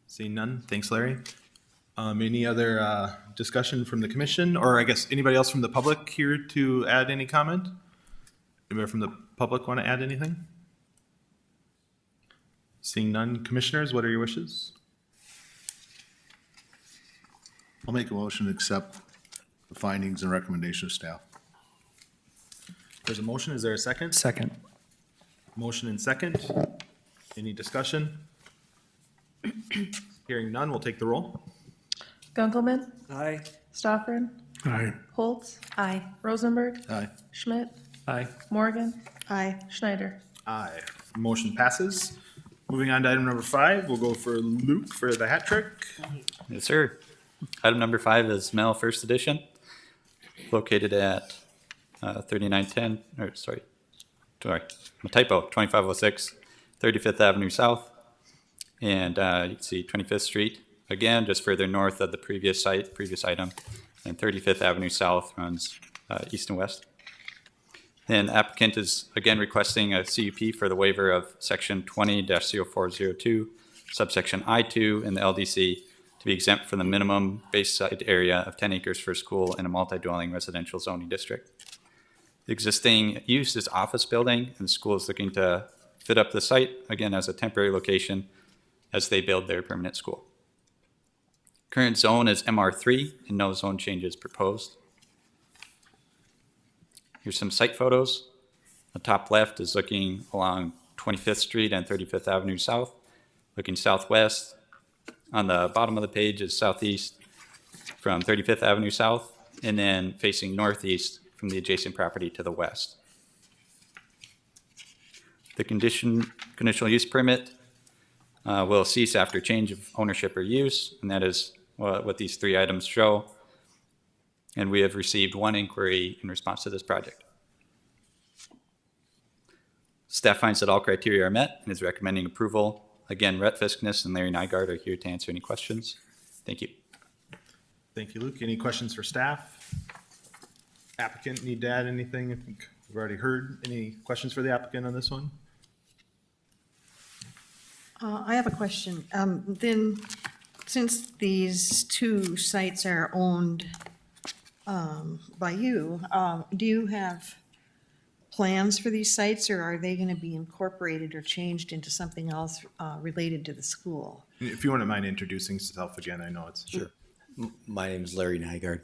Seeing none, thanks, Larry. Any other discussion from the commission, or I guess anybody else from the public here to add any comment? Anybody from the public want to add anything? Seeing none, commissioners, what are your wishes? I'll make a motion to accept the findings and recommendation of staff. There's a motion, is there a second? Second. Motion and second. Any discussion? Hearing none, we'll take the roll. Gunkelman, Aye. Stoffren, Aye. Holtz, Aye. Rosenberg, Aye. Schmidt, Aye. Morgan, Aye. Schneider. Aye. Motion passes. Moving on to item number 5, we'll go for Luke for the hat trick. Yes, sir. Item number 5 is Mel First Edition, located at 3910, or sorry, my typo, 2506, 35th Avenue South. And you can see 25th Street, again, just further north of the previous site, previous item. And 35th Avenue South runs east and west. And applicant is again requesting a CUP for the waiver of section 20-0402 subsection I2 in the LDC to be exempt from the minimum base site area of 10 acres for a school in a multi-dwelling residential zoning district. The existing use is office building, and the school is looking to fit up the site, again, as a temporary location as they build their permanent school. Current zone is MR3, and no zone changes proposed. Here's some site photos. The top left is looking along 25th Street and 35th Avenue South, looking southwest. On the bottom of the page is southeast from 35th Avenue South, and then facing northeast from the adjacent property to the west. The conditional use permit will cease after change of ownership or use, and that is what these three items show. And we have received one inquiry in response to this project. Staff finds that all criteria are met and is recommending approval. Again, Rhett Fiskness and Larry Nygaard are here to answer any questions. Thank you. Thank you, Luke. Any questions for staff? Applicant need to add anything? I think we've already heard. Any questions for the applicant on this one? I have a question. Then, since these two sites are owned by you, do you have plans for these sites, or are they going to be incorporated or changed into something else related to the school? If you wouldn't mind introducing yourself again, I know it's. Sure. My name is Larry Nygaard.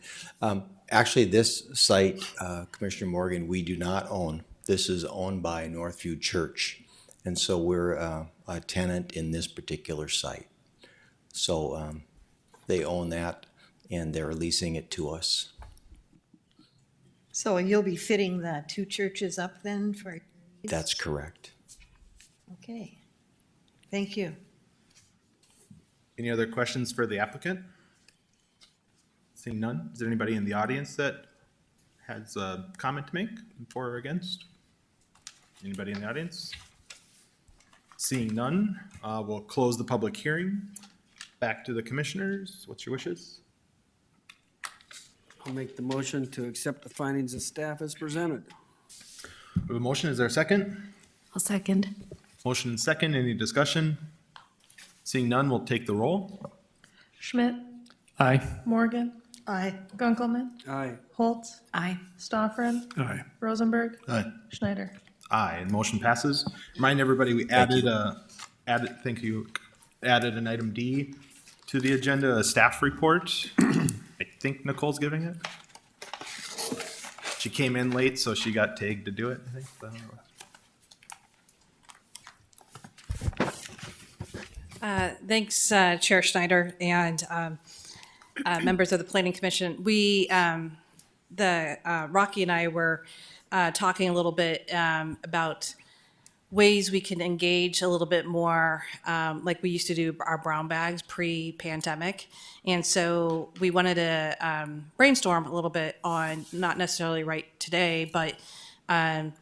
Actually, this site, Commissioner Morgan, we do not own. This is owned by Northview Church. And so we're a tenant in this particular site. So they own that and they're leasing it to us. So you'll be fitting the two churches up then for? That's correct. Okay. Thank you. Any other questions for the applicant? Seeing none, is there anybody in the audience that has a comment to make for or against? Anybody in the audience? Seeing none, we'll close the public hearing. Back to the commissioners. What's your wishes? I'll make the motion to accept the findings of staff as presented. We have a motion. Is there a second? I'll second. Motion and second. Any discussion? Seeing none, we'll take the roll. Schmidt, Aye. Morgan, Aye. Gunkelman, Aye. Holtz, Aye. Stoffren, Aye. Rosenberg, Aye. Schneider. Aye, and motion passes. Remind everybody, we added thank you, added an item D to the agenda, a staff report. I think Nicole's giving it. She came in late, so she got tagged to do it, I think. Thanks, Chair Schneider and members of the Planning Commission. Rocky and I were talking a little bit about ways we can engage a little bit more, like we used to do our brown bags pre-pandemic. And so we wanted to brainstorm a little bit on, not necessarily right today, but on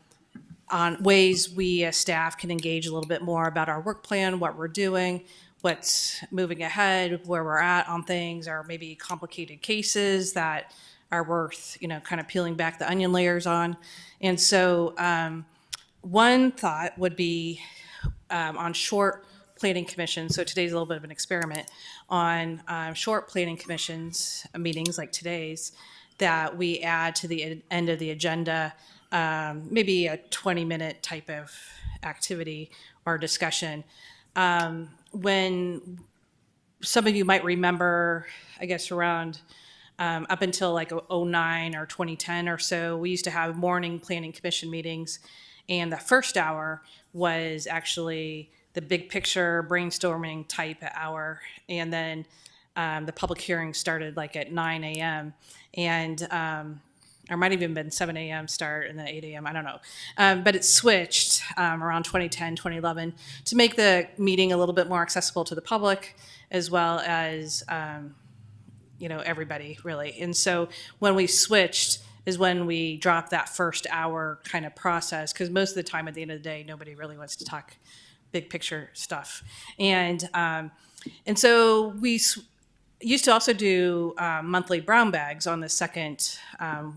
ways we as staff can engage a little bit more about our work plan, what we're doing, what's moving ahead, where we're at on things, or maybe complicated cases that are worth, kind of peeling back the onion layers on. And so one thought would be on short planning commissions. So today's a little bit of an experiment on short planning commissions, meetings like today's, that we add to the end of the agenda, maybe a 20-minute type of activity or discussion. When some of you might remember, I guess around up until like 2009 or 2010 or so, we used to have morning planning commission meetings. And the first hour was actually the big picture brainstorming type hour. And then the public hearing started like at 9 a.m. And or might have even been 7 a.m. start and then 8 a.m. I don't know. But it switched around 2010, 2011 to make the meeting a little bit more accessible to the public as well as, everybody really. And so when we switched is when we dropped that first hour kind of process, because most of the time at the end of the day, nobody really wants to talk big picture stuff. And so we used to also do monthly brown bags on the second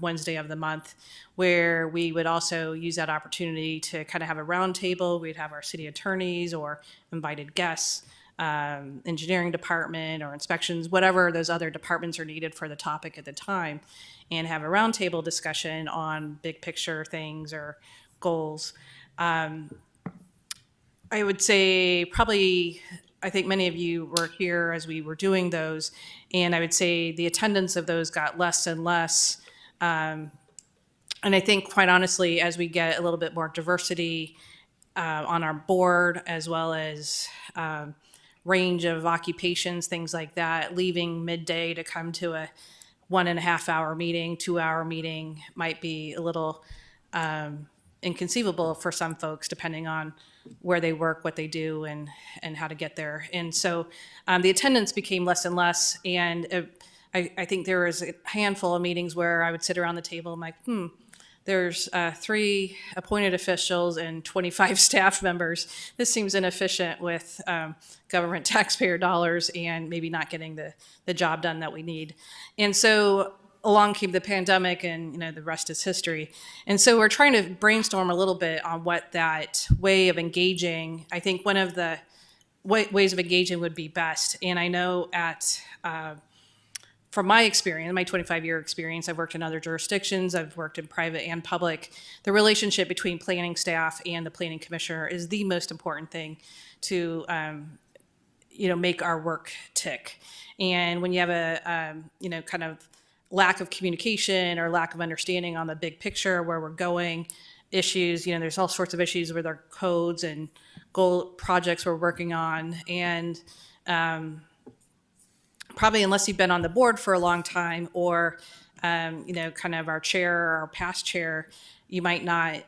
Wednesday of the month, where we would also use that opportunity to kind of have a round table. We'd have our city attorneys or invited guests engineering department or inspections, whatever those other departments are needed for the topic at the time, and have a roundtable discussion on big picture things or goals. I would say probably, I think many of you were here as we were doing those, and I would say the attendance of those got less and less. And I think, quite honestly, as we get a little bit more diversity on our board, as well as range of occupations, things like that, leaving midday to come to a 1.5 hour meeting, 2 hour meeting might be a little inconceivable for some folks, depending on where they work, what they do, and how to get there. And so the attendance became less and less. And I think there was a handful of meetings where I would sit around the table and like, there's 3 appointed officials and 25 staff members. This seems inefficient with government taxpayer dollars and maybe not getting the job done that we need. And so along came the pandemic, and the rest is history. And so we're trying to brainstorm a little bit on what that way of engaging, I think one of the ways of engaging would be best. And I know from my experience, my 25-year experience, I've worked in other jurisdictions, I've worked in private and public, the relationship between planning staff and the planning commissioner is the most important thing to make our work tick. And when you have a kind of lack of communication or lack of understanding on the big picture, where we're going, issues, there's all sorts of issues with our codes and goal projects we're working on. And probably unless you've been on the board for a long time, or kind of our chair or our past chair, you might not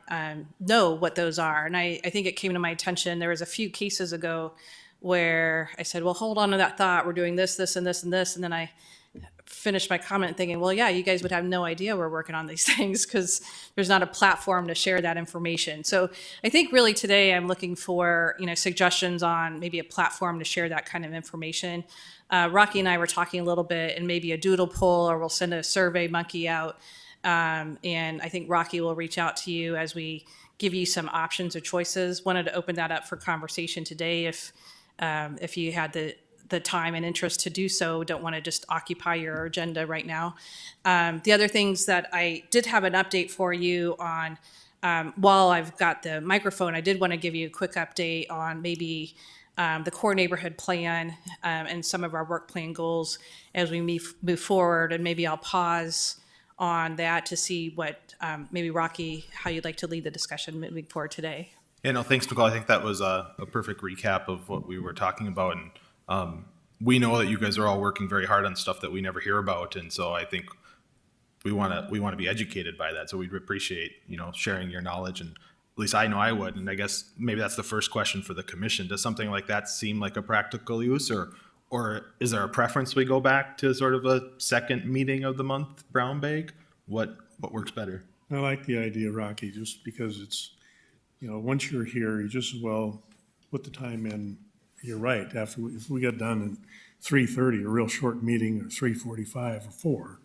know what those are. And I think it came to my attention, there was a few cases ago where I said, well, hold on to that thought, we're doing this, this, and this, and this. And then I finished my comment thinking, well, yeah, you guys would have no idea we're working on these things because there's not a platform to share that information. So I think really today I'm looking for, suggestions on maybe a platform to share that kind of information. Rocky and I were talking a little bit, and maybe a doodle poll, or we'll send a survey monkey out. And I think Rocky will reach out to you as we give you some options or choices. Wanted to open that up for conversation today if you had the time and interest to do so. Don't want to just occupy your agenda right now. The other things that I did have an update for you on, while I've got the microphone, I did want to give you a quick update on maybe the core neighborhood plan and some of our work plan goals as we move forward. And maybe I'll pause on that to see what, maybe Rocky, how you'd like to lead the discussion moving forward today. Yeah, no, thanks, Nicole. I think that was a perfect recap of what we were talking about. And we know that you guys are all working very hard on stuff that we never hear about. And so I think we want to be educated by that. So we'd appreciate, sharing your knowledge, and at least I know I would. And I guess maybe that's the first question for the commission. Does something like that seem like a practical use, or is there a preference we go back to sort of a second meeting of the month brown bag? What works better? I like the idea, Rocky, just because it's, once you're here, you just as well put the time in. You're right. If we got done at 3:30, a real short meeting, or 3:45 or 4,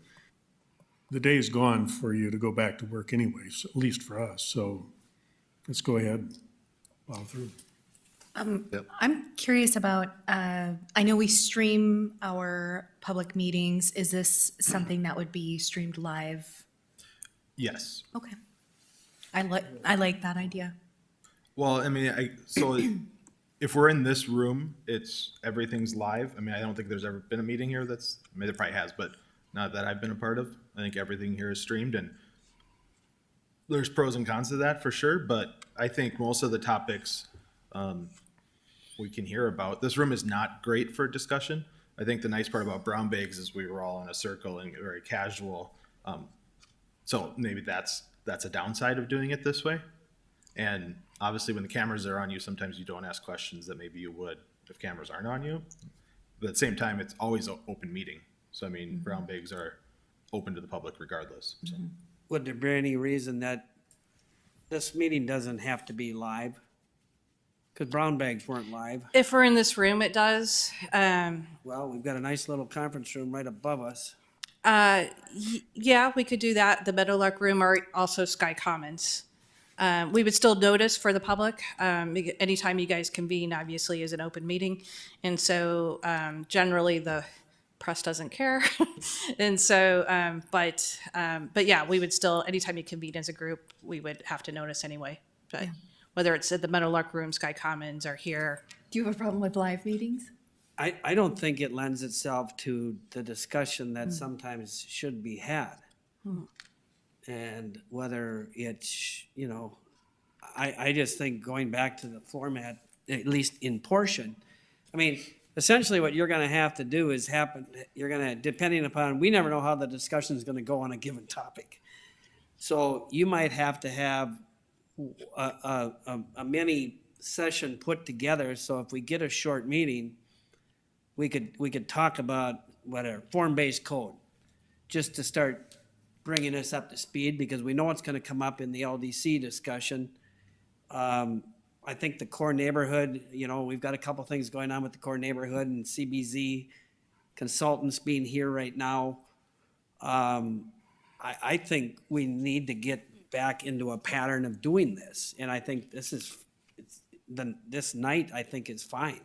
the day's gone for you to go back to work anyways, at least for us. So let's go ahead and plow through. I'm curious about, I know we stream our public meetings. Is this something that would be streamed live? Yes. Okay. I like that idea. Well, I mean, so if we're in this room, everything's live. I mean, I don't think there's ever been a meeting here there probably has, but not that I've been a part of. I think everything here is streamed, and there's pros and cons to that for sure. But I think most of the topics we can hear about. This room is not great for discussion. I think the nice part about brown bags is we were all in a circle and very casual. So maybe that's a downside of doing it this way. And obviously when the cameras are on you, sometimes you don't ask questions that maybe you would if cameras aren't on you. But at the same time, it's always an open meeting. So, I mean, brown bags are open to the public regardless. So. Would there be any reason that this meeting doesn't have to be live? Because brown bags weren't live. If we're in this room, it does. Well, we've got a nice little conference room right above us. Yeah, we could do that. The Meadowlark room, or also Sky Commons. We would still notice for the public. Anytime you guys convene, obviously, is an open meeting. And so generally, the press doesn't care. And so, but yeah, we would still, anytime you convene as a group, we would have to notice anyway. But whether it's at the Meadowlark Room, Sky Commons, or here. Do you have a problem with live meetings? I don't think it lends itself to the discussion that sometimes should be had. And whether it's, you know, I just think going back to the format, at least in portion, I mean, essentially what you're gonna have to do is you're gonna, depending upon, we never know how the discussion is gonna go on a given topic. So you might have to have a mini session put together, so if we get a short meeting, we could talk about whatever, form-based code, just to start bringing us up to speed, because we know it's gonna come up in the LDC discussion. I think the core neighborhood, you know, we've got a couple things going on with the core neighborhood and CBZ consultants being here right now. I think we need to get back into a pattern of doing this, and I think this night, I think, is fine.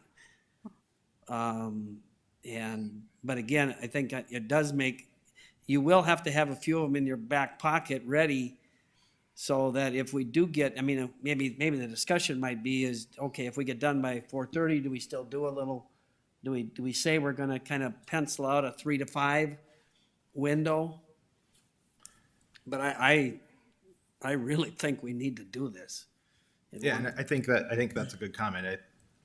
But again, I think it does make, you will have to have a few of them in your back pocket ready, so that if we do get, I mean, maybe the discussion might be is, okay, if we get done by 4:30, do we still do a little, do we say we're gonna kind of pencil out a 3 to 5 window? But I really think we need to do this. Yeah, and I think that's a good comment.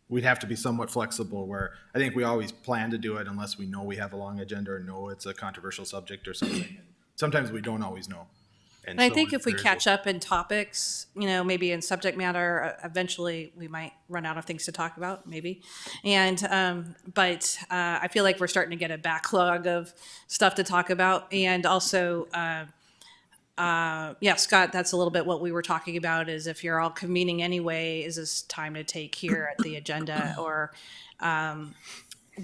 We'd have to be somewhat flexible, where I think we always plan to do it unless we know we have a long agenda or know it's a controversial subject or something. Sometimes we don't always know. And I think if we catch up in topics, you know, maybe in subject matter, eventually we might run out of things to talk about, maybe. And, but I feel like we're starting to get a backlog of stuff to talk about. And also, yeah, Scott, that's a little bit what we were talking about, is if you're all convening anyway, is this time to take here at the agenda? Or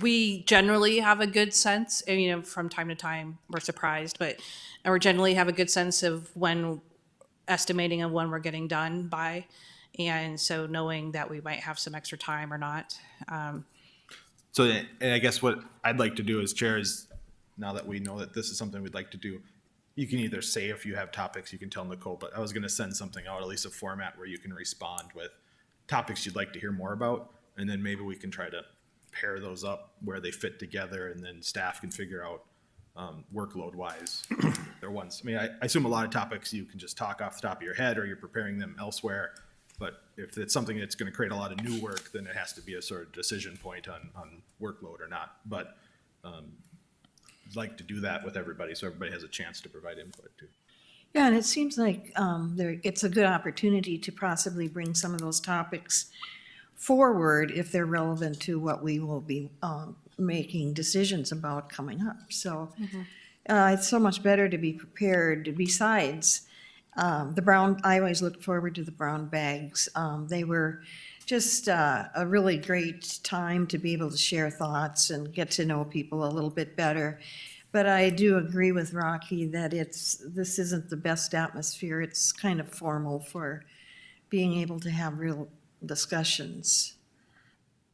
we generally have a good sense, and, you know, from time to time, we're surprised, but we generally have a good sense of estimating of when we're getting done by. And so knowing that we might have some extra time or not. So, and I guess what I'd like to do as chair is, now that we know that this is something we'd like to do, you can either say, if you have topics, you can tell Nicole, but I was going to send something out, at least a format where you can respond with topics you'd like to hear more about. And then maybe we can try to pair those up where they fit together, and then staff can figure out workload wise. They're ones, I mean, I assume a lot of topics you can just talk off the top of your head, or you're preparing them elsewhere. But if it's something that's going to create a lot of new work, then it has to be a sort of decision point on workload or not. But I'd like to do that with everybody, so everybody has a chance to provide input too. Yeah, and it seems like it's a good opportunity to possibly bring some of those topics forward if they're relevant to what we will be making decisions about coming up. So it's so much better to be prepared. Besides the brown, I always look forward to the brown bags. They were just a really great time to be able to share thoughts and get to know people a little bit better. But I do agree with Rocky that this isn't the best atmosphere. It's kind of formal for being able to have real discussions.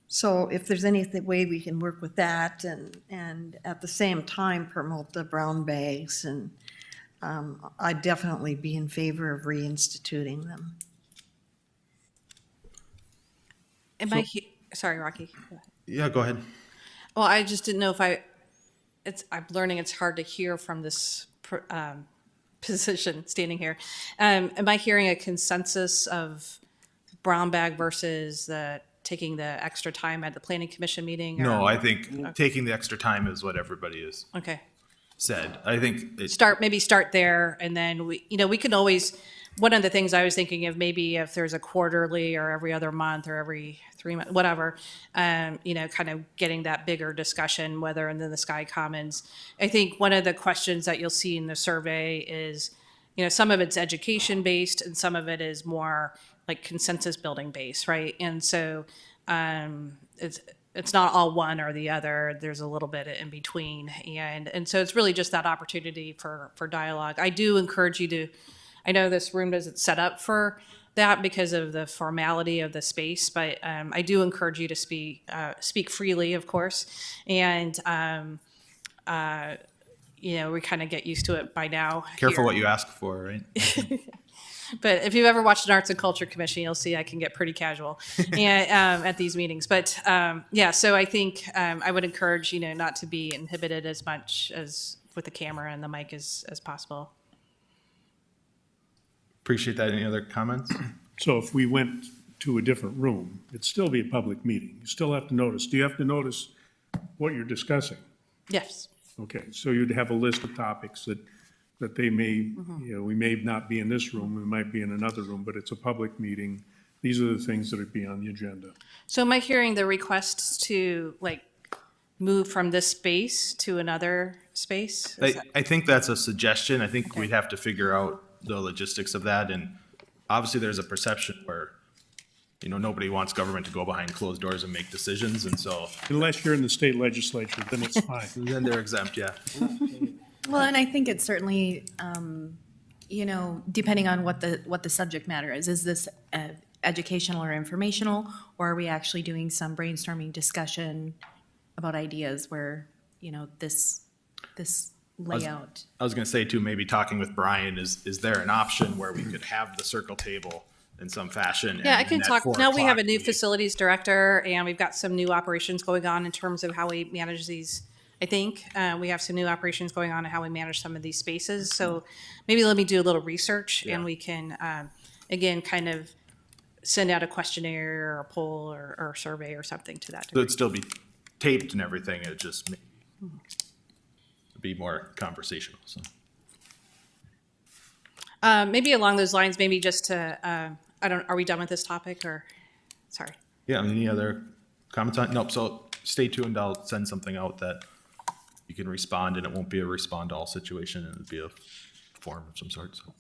So if there's any way we can work with that and at the same time promote the brown bags, and I'd definitely be in favor of reinstituting them. Sorry, Rocky. Yeah, go ahead. Well, I just didn't know if I'm learning it's hard to hear from this position standing here. Am I hearing a consensus of brown bag versus taking the extra time at the planning commission meeting? No, I think taking the extra time is what everybody has said. I think maybe start there, and then we can always, one of the things I was thinking of, maybe if there's a quarterly or every other month or every 3 months, whatever, kind of getting that bigger discussion, whether in the Sky Commons. I think one of the questions that you'll see in the survey is, some of it's education based and some of it is more like consensus building based, right? And so it's not all one or the other. There's a little bit in between, and so it's really just that opportunity for dialogue. I do encourage you to. I know this room isn't set up for that because of the formality of the space, but I do encourage you to speak freely, of course. And, we kind of get used to it by now. Careful here. what you ask for, right? But if you've ever watched an Arts and Culture Commission, you'll see I can get pretty casual and, at these meetings. But so I think I would encourage, not to be inhibited as much as with the camera and the mic as possible. Appreciate that. Any other comments? So if we went to a different room, it'd still be a public meeting. You still have to notice. Do you have to notice what you're discussing? Yes. Okay, so you'd have a list of topics that they may, we may not be in this room, we might be in another room, but it's a public meeting. These are the things that would be on the agenda. So am I hearing the requests to move from this space to another space? I think that's a suggestion. I think we'd have to figure out the logistics of that. And obviously there's a perception where, nobody wants government to go behind closed doors and make decisions. And so Unless you're in the state legislature, then it's fine. then they're exempt, yeah. Well, and I think it's certainly, depending on what the subject matter is. Is this educational or informational, or are we actually doing some brainstorming discussion about ideas where, this layout? I was going to say too, maybe talking with Brian, is there an option where we could have the circle table in some fashion? Yeah, I and can at talk. 4 Now we have a o'clock new facilities director and we've got some new operations going on in terms of how we manage these. I think we have some new operations going on and how we manage some of these spaces. So maybe let me do a little research and we can, again, kind of send out a questionnaire or a poll or a survey or something to that So degree. it'd still be taped and everything. It just be more conversational. So Maybe along those lines, maybe just to, are we done with this topic or, sorry. yeah, any other comments on? Nope. So stay tuned. I'll send something out that you can respond, and it won't be a respond all situation. It'll be a form of some sort. So.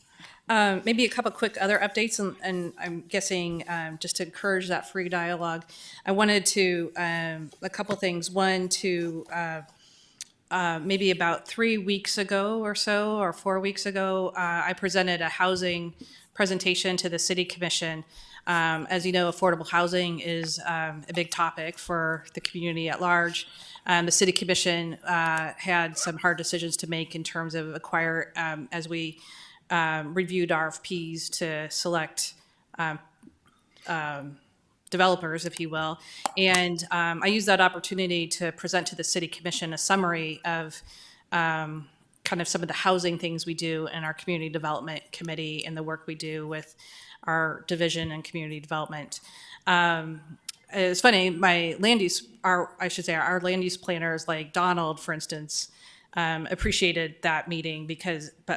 Maybe a couple quick other updates, and I'm guessing just to encourage that free dialogue, I wanted to, a couple things. One, to maybe about 3 weeks ago or so, or 4 weeks ago, I presented a housing presentation to the City Commission. As you know, affordable housing is a big topic for the community at large. The City Commission had some hard decisions to make in terms of as we reviewed RFPs to select developers, if you will. And I used that opportunity to present to the City Commission a summary of kind of some of the housing things we do in our Community Development Committee and the work we do with our division and community development. It's funny, our land use planners like Donald, for instance, appreciated that meeting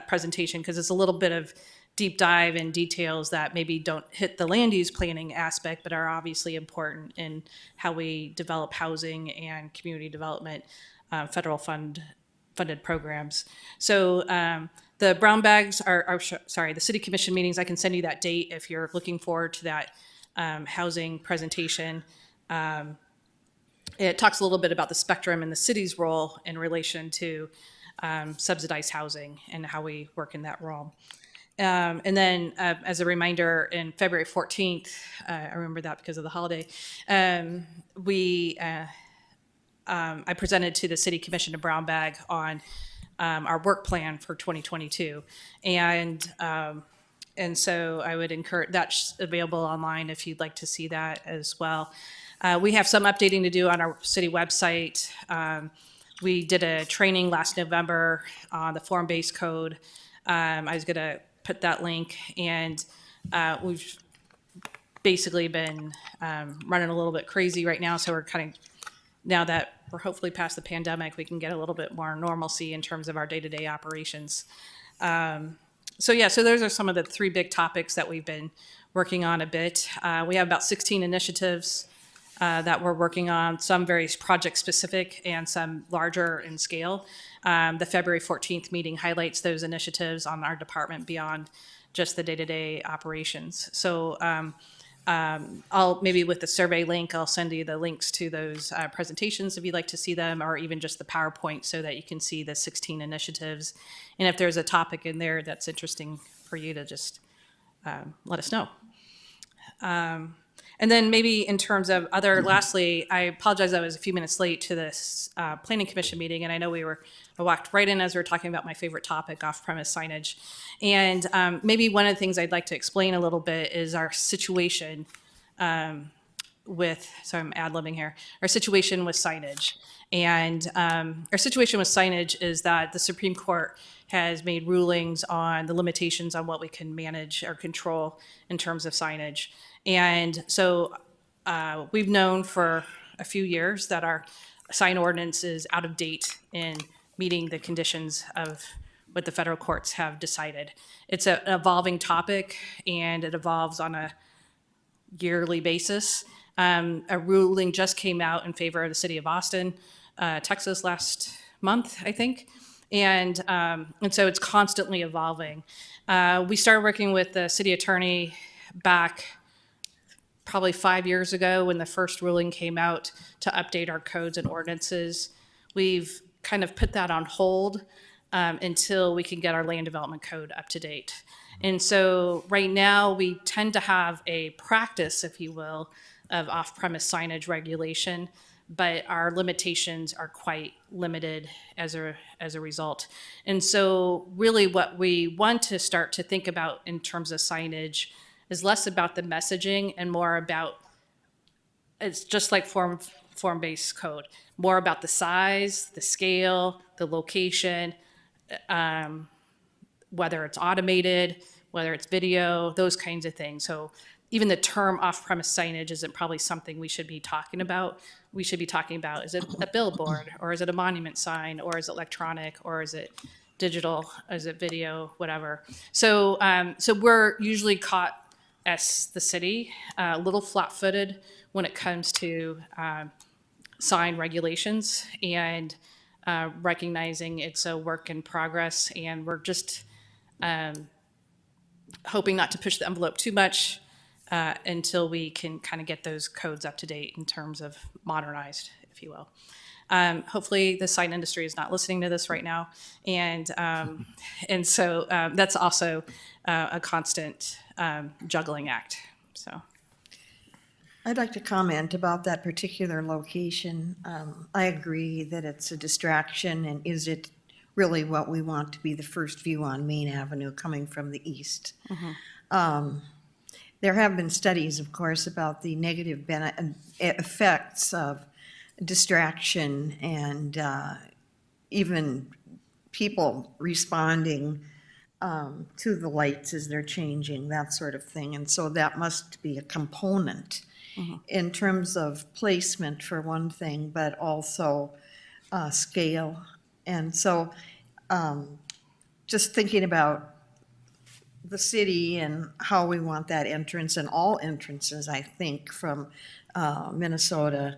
presentation because it's a little bit of deep dive and details that maybe don't hit the land use planning aspect, but are obviously important in how we develop housing and community development, federal funded programs. So the brown bags the City Commission meetings, I can send you that date if you're looking forward to that housing presentation. It talks a little bit about the spectrum and the city's role in relation to subsidized housing and how we work in that role. And then as a reminder, in February 14th, I remember that because of the holiday, I presented to the City Commission a brown bag on our work plan for 2022. And so I would encourage, that's available online if you'd like to see that as well. We have some updating to do on our city website. We did a training last November on the form-based code. I was going to put that link, and we've basically been running a little bit crazy right now. So we're now that we're hopefully past the pandemic, we can get a little bit more normalcy in terms of our day-to-day operations. So those are some of the 3 big topics that we've been working on a bit. We have about 16 initiatives that we're working on, some very project specific and some larger in scale. The February 14th meeting highlights those initiatives on our department beyond just the day-to-day operations. So I'll maybe with the survey link, I'll send you the links to those presentations if you'd like to see them, or even just the PowerPoint so that you can see the 16 initiatives. And if there's a topic in there that's interesting for you to just let us know. And then maybe in terms of lastly, I apologize, I was a few minutes late to this planning commission meeting, and I know I walked right in as we were talking about my favorite topic, off-premise signage. And maybe one of the things I'd like to explain a little bit is our situation so I'm ad-libbing here, our situation with signage. And our situation with signage is that the Supreme Court has made rulings on the limitations on what we can manage or control in terms of signage. And so we've known for a few years that our sign ordinance is out of date in meeting the conditions of what the federal courts have decided. It's an evolving topic, and it evolves on a yearly basis. A ruling just came out in favor of the city of Austin, Texas last month, I think. And so it's constantly evolving. We started working with the city attorney back probably 5 years ago when the first ruling came out to update our codes and ordinances. We've kind of put that on hold until we can get our land development code up to date. And so right now we tend to have a practice, if you will, of off-premise signage regulation, but our limitations are quite limited as a result. And so really what we want to start to think about in terms of signage is less about the messaging and more about, it's just like form-based code, more about the size, the scale, the location, whether it's automated, whether it's video, those kinds of things. So even the term off-premise signage isn't probably something we should be talking about. We should be talking about, is it a billboard, or is it a monument sign, or is it electronic, or is it digital, is it video, whatever. So so we're usually caught as the city a little flat-footed when it comes to sign regulations, and recognizing it's a work in progress, and we're just hoping not to push the envelope too much until we can kind of get those codes up to date in terms of modernized, if you will. Hopefully the sign industry is not listening to this right now. And so that's also a constant juggling act, so. I'd like to comment about that particular location. I agree that it's a distraction, and is it really what we want to be the first view on Main Avenue coming from the east? There have been studies, of course, about the negative effects of distraction and even people responding to the lights as they're changing, that sort of thing. And so that must be a component in terms of placement, for one thing, but also scale. And so just thinking about the city and how we want that entrance, and all entrances, I think, from Minnesota,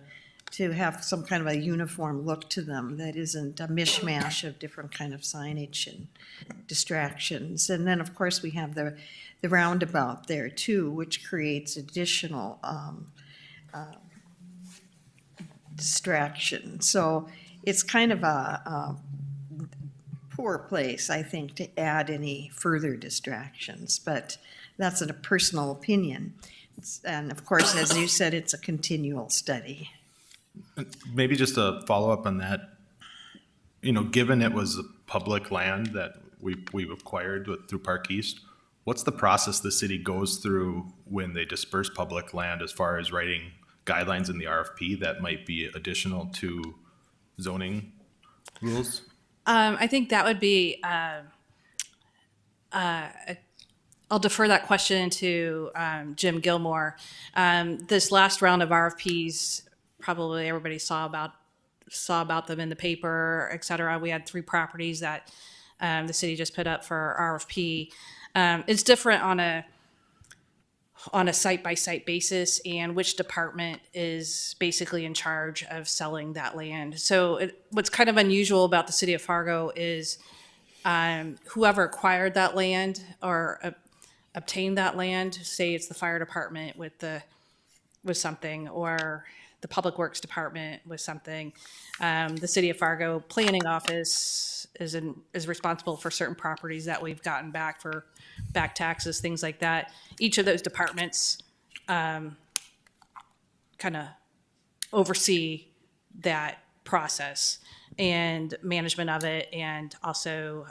to have some kind of a uniform look to them that isn't a mishmash of different kind of signage and distractions. And then, of course, we have the roundabout there too, which creates additional distraction. So it's kind of a poor place, I think, to add any further distractions, but that's a personal opinion. And of course, as you said, it's a continual study. Maybe just a follow-up on that, given it was public land that we acquired through Park East, what's the process the city goes through when they disperse public land as far as writing guidelines in the RFP that might be additional to zoning rules? I think that would be, I'll defer that question to Jim Gilmore. This last round of RFPs, probably everybody saw about them in the paper, et cetera. We had 3 properties that the city just put up for RFP. It's different on a site-by-site basis, and which department is basically in charge of selling that land. So what's kind of unusual about the city of Fargo is whoever acquired that land or obtained that land, say it's the fire department with something, or the public works department with something, the city of Fargo planning office is responsible for certain properties that we've gotten back for back taxes, things like that. Each of those departments kind of oversee that process and management of it, and also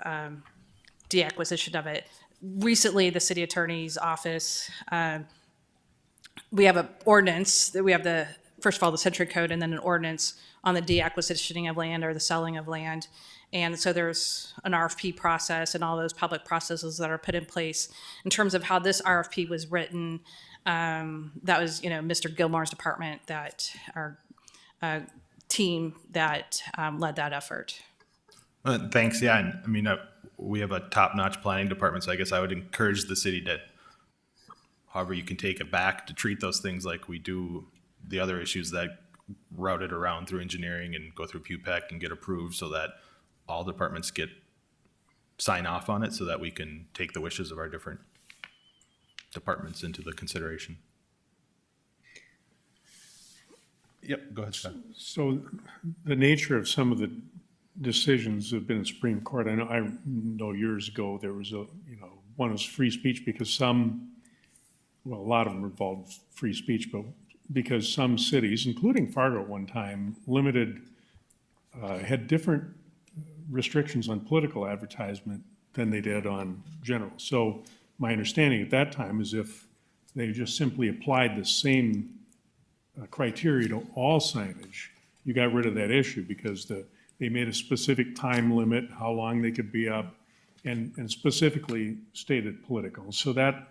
deacquisition of it. Recently, the city attorney's office, we have an ordinance that we have first of all, the Century Code, and then an ordinance on the deacquisitioning of land or the selling of land. And so there's an RFP process and all those public processes that are put in place. In terms of how this RFP was written, that was, Mr. Gilmore's department, that our team that led that effort. Thanks. Yeah. And I mean, we have a top-notch planning department, so I guess I would encourage the city to, however you can take it back, to treat those things like we do the other issues that route it around through engineering and go through PUPEC and get approved, so that all departments get sign off on it, so that we can take the wishes of our different departments into the consideration. Yep, go ahead, Scott. So the nature of some of the decisions have been in Supreme Court. I know years ago there was one was free speech because a lot of them involved free speech, but because some cities, including Fargo at one time, had different restrictions on political advertisement than they did on general. So my understanding at that time is if they just simply applied the same criteria to all signage, you got rid of that issue because they made a specific time limit, how long they could be up, and specifically stated political. So that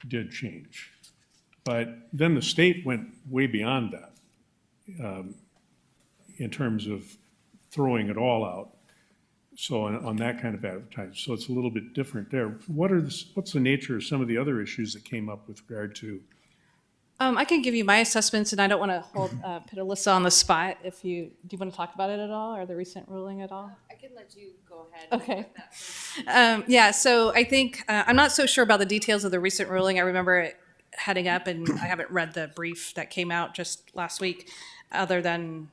did change. But then the state went way beyond that in terms of throwing it all out. So on that kind of advertising. So it's a little bit different there. What's the nature of some of the other issues that came up with regard to? I can give you my assessments, and I don't want to put Alyssa on the spot. Do you want to talk about it at all, or the recent ruling at all? I can let you go ahead. Okay. Yeah, so I think, I'm not so sure about the details of the recent ruling. I remember it heading up, and I haven't read the brief that came out just last week, other than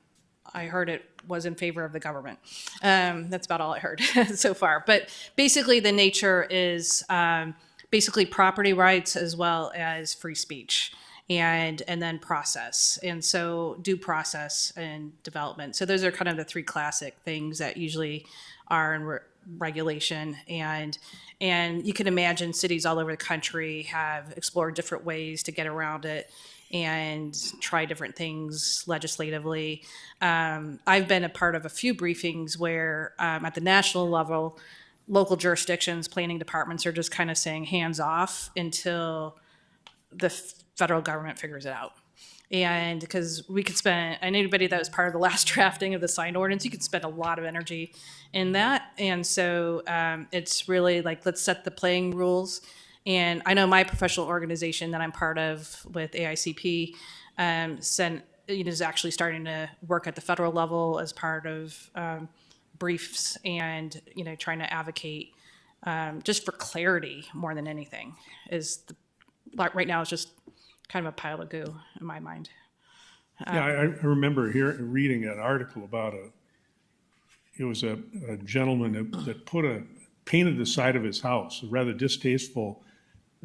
I heard it was in favor of the government. That's about all I heard so far. But basically, the nature is basically property rights as well as free speech. And then process, and so due process and development. So those are kind of the three classic things that usually are in regulation. And you can imagine cities all over the country have explored different ways to get around it and try different things legislatively. I've been a part of a few briefings where at the national level, local jurisdictions, planning departments are just kind of saying hands off until the federal government figures it out. And because we could spend, and anybody that was part of the last drafting of the sign ordinance, you could spend a lot of energy in that. And so it's really like, let's set the playing rules. And I know my professional organization that I'm part of with AICP is actually starting to work at the federal level as part of briefs and, trying to advocate just for clarity more than anything. Right now it's just kind of a pile of goo in my mind. Yeah, I remember reading an article about it was a gentleman that painted the side of his house, a rather distasteful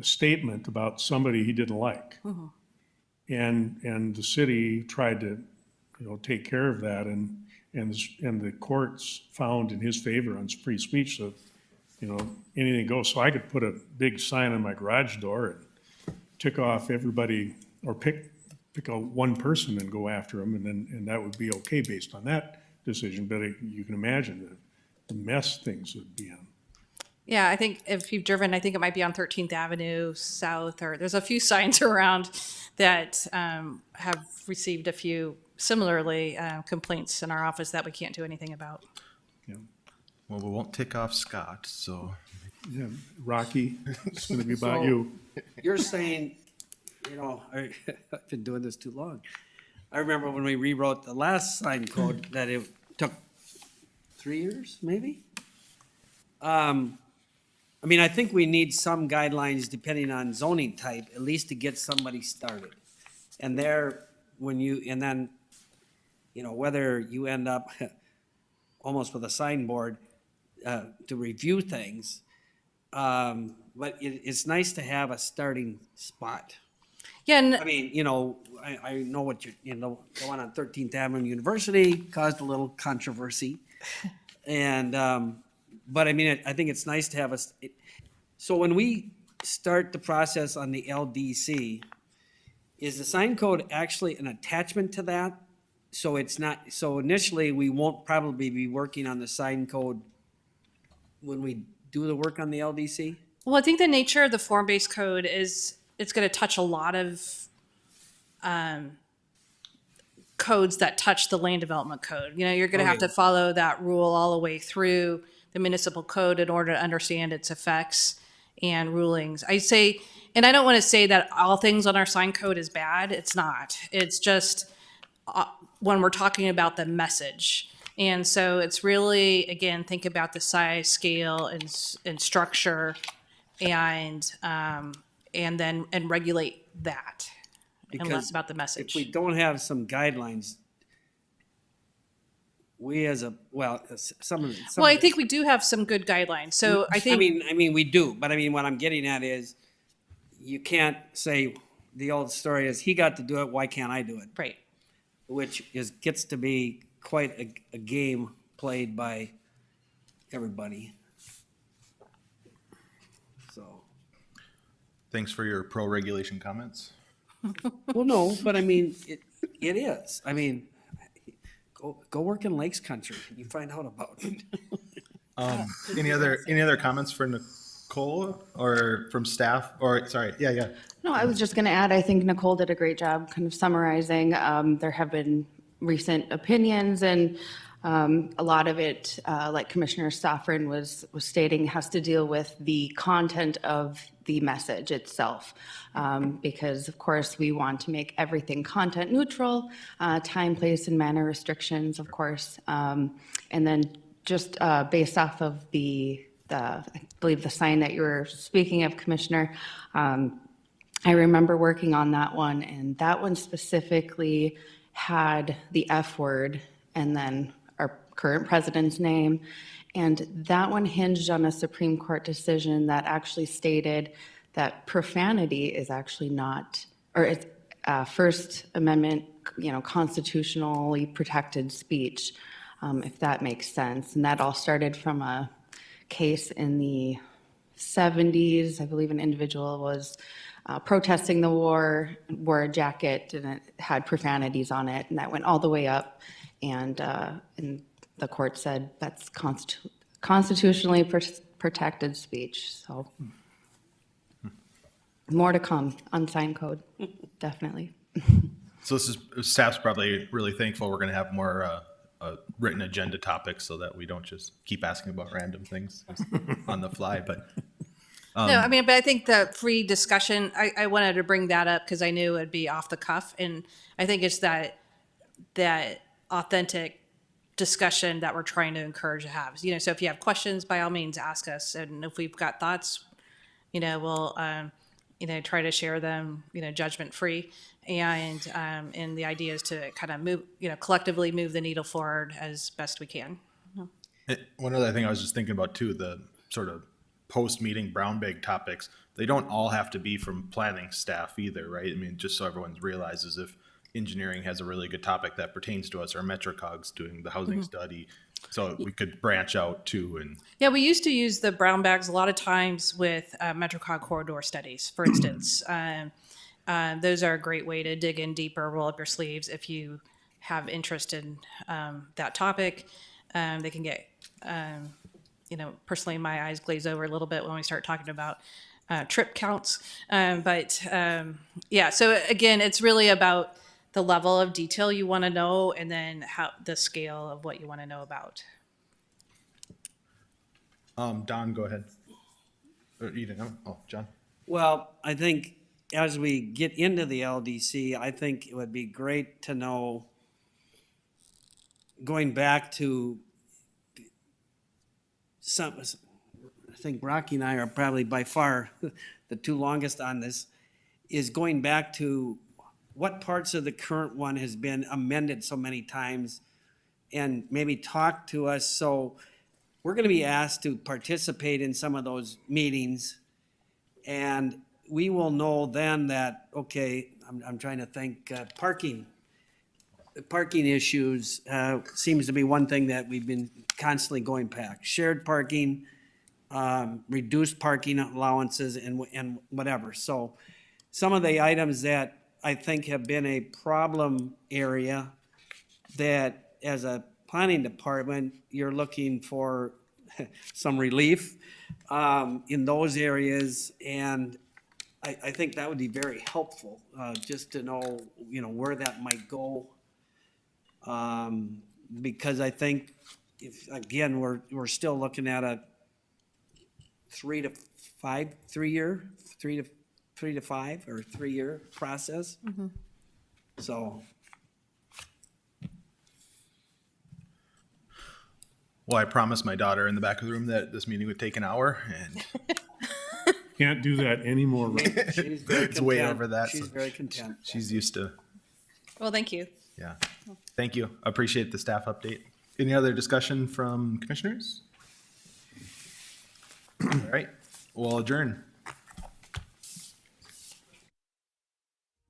statement about somebody he didn't like. Mm-hmm. And the city tried to, take care of that, and the courts found in his favor on free speech, so, anything goes. So I could put a big sign on my garage door and tick off everybody, or pick out one person and go after them, and that would be okay based on that decision. But you can imagine the mess things would be in. Yeah, I think if you've driven, I think it might be on 13th Avenue South, or there's a few signs around that have received a few similarly complaints in our office that we can't do anything about. Yeah. Well, we won't tick off Scott, so. Yeah, Rocky, it's going to be about So, you. You're saying, I've been doing this too long. I remember when we rewrote the last sign code that it took 3 years, maybe? I think we need some guidelines depending on zoning type, at least to get somebody started. And whether you end up almost with a signboard to review things. But it's nice to have a starting spot. Yeah, and I mean, you know, I know what you know, the one on 13th Avenue University caused a little controversy. And, but I mean, I think it's nice to have so when we start the process on the LDC, is the sign code actually an attachment to that? So it's not, so initially, we won't probably be working on the sign code when we do the work on the LDC? well, I think the nature of the form-based code is it's going to touch a lot of codes that touch the land development code. You know, you're going to have to follow that rule all the way through the municipal code in order to understand its effects and rulings. I say, and I don't want to say that all things on our sign code is bad. It's not. It's just when we're talking about the message. And so it's really, again, think about the size, scale, and structure, and regulate that, and less about the message. If we don't have some guidelines, we as a, well, Well, I think we do have some good guidelines. So I think, I mean, we do, but I mean, what I'm getting at is, you can't say, the old story is, he got to do it, why can't I do it? right. Which gets to be quite a game played by everybody. So, Thanks for your pro-regulation comments. well, no, but I mean, it is. I mean, go work in Lakes Country, you find out about it. Any other comments for Nicole or from staff? Or, sorry, yeah. No, I was just going to add, I think Nicole did a great job kind of summarizing. There have been recent opinions, and a lot of it, like Commissioner Stoffren was stating, has to deal with the content of the message itself. Because of course we want to make everything content neutral, time, place, and manner restrictions, of course. And then just based off of I believe the sign that you were speaking of, Commissioner, I remember working on that one, and that one specifically had the F word and then our current president's name. And that one hinged on a Supreme Court decision that actually stated that profanity is actually not, or it's First Amendment, constitutionally protected speech, if that makes sense. And that all started from a case in the 70s. I believe an individual was protesting the war, wore a jacket, and it had profanities on it, and that went all the way up. And the court said that's constitutionally protected speech. So more to come on sign code, definitely. So staff's probably really thankful we're going to have more written agenda topics so that we don't just keep asking about random things on the fly. But No, I mean, but I think the free discussion, I wanted to bring that up because I knew it'd be off the cuff. And I think it's that authentic discussion that we're trying to encourage to have. So if you have questions, by all means, ask us. And if we've got thoughts, we'll, try to share them, judgment free. And the idea is to kind of move, collectively move the needle forward as best we can. one other thing I was just thinking about too, the sort of post-meeting brown bag topics, they don't all have to be from planning staff either, right? I mean, just so everyone realizes, if engineering has a really good topic that pertains to us, or MetroCog's doing the housing study, so we could branch out too. And yeah, we used to use the brown bags a lot of times with MetroCog corridor studies, for instance. Those are a great way to dig in deeper, roll up your sleeves if you have interest in that topic. They can get, personally, my eyes glaze over a little bit when we start talking about trip counts. Yeah, so again, it's really about the level of detail you want to know, and then how the scale of what you want to know about. Don, go ahead. Or you didn't know? Oh, John. Well, I think as we get into the LDC, I think it would be great to know, going back to some, I think Rocky and I are probably by far the two longest on this, is going back to what parts of the current one has been amended so many times, and maybe talk to us. So we're going to be asked to participate in some of those meetings, and we will know then that, okay, I'm trying to think, parking issues, seems to be one thing that we've been constantly going back. Shared parking, reduced parking allowances and whatever. So some of the items that I think have been a problem area that as a planning department, you're looking for some relief in those areas. And I think that would be very helpful, just to know, where that might go. Because I think if, again, we're still looking at a 3 to 5 3-year process. So. Well, I promised my daughter in the back of the room that this meeting would take an hour, and Can't do that anymore, Rob. She's very it's way content. over that. She's so very content. She's used to, Well, thank you. yeah. Thank you. Appreciate the staff update. Any other discussion from commissioners? All right, we'll adjourn.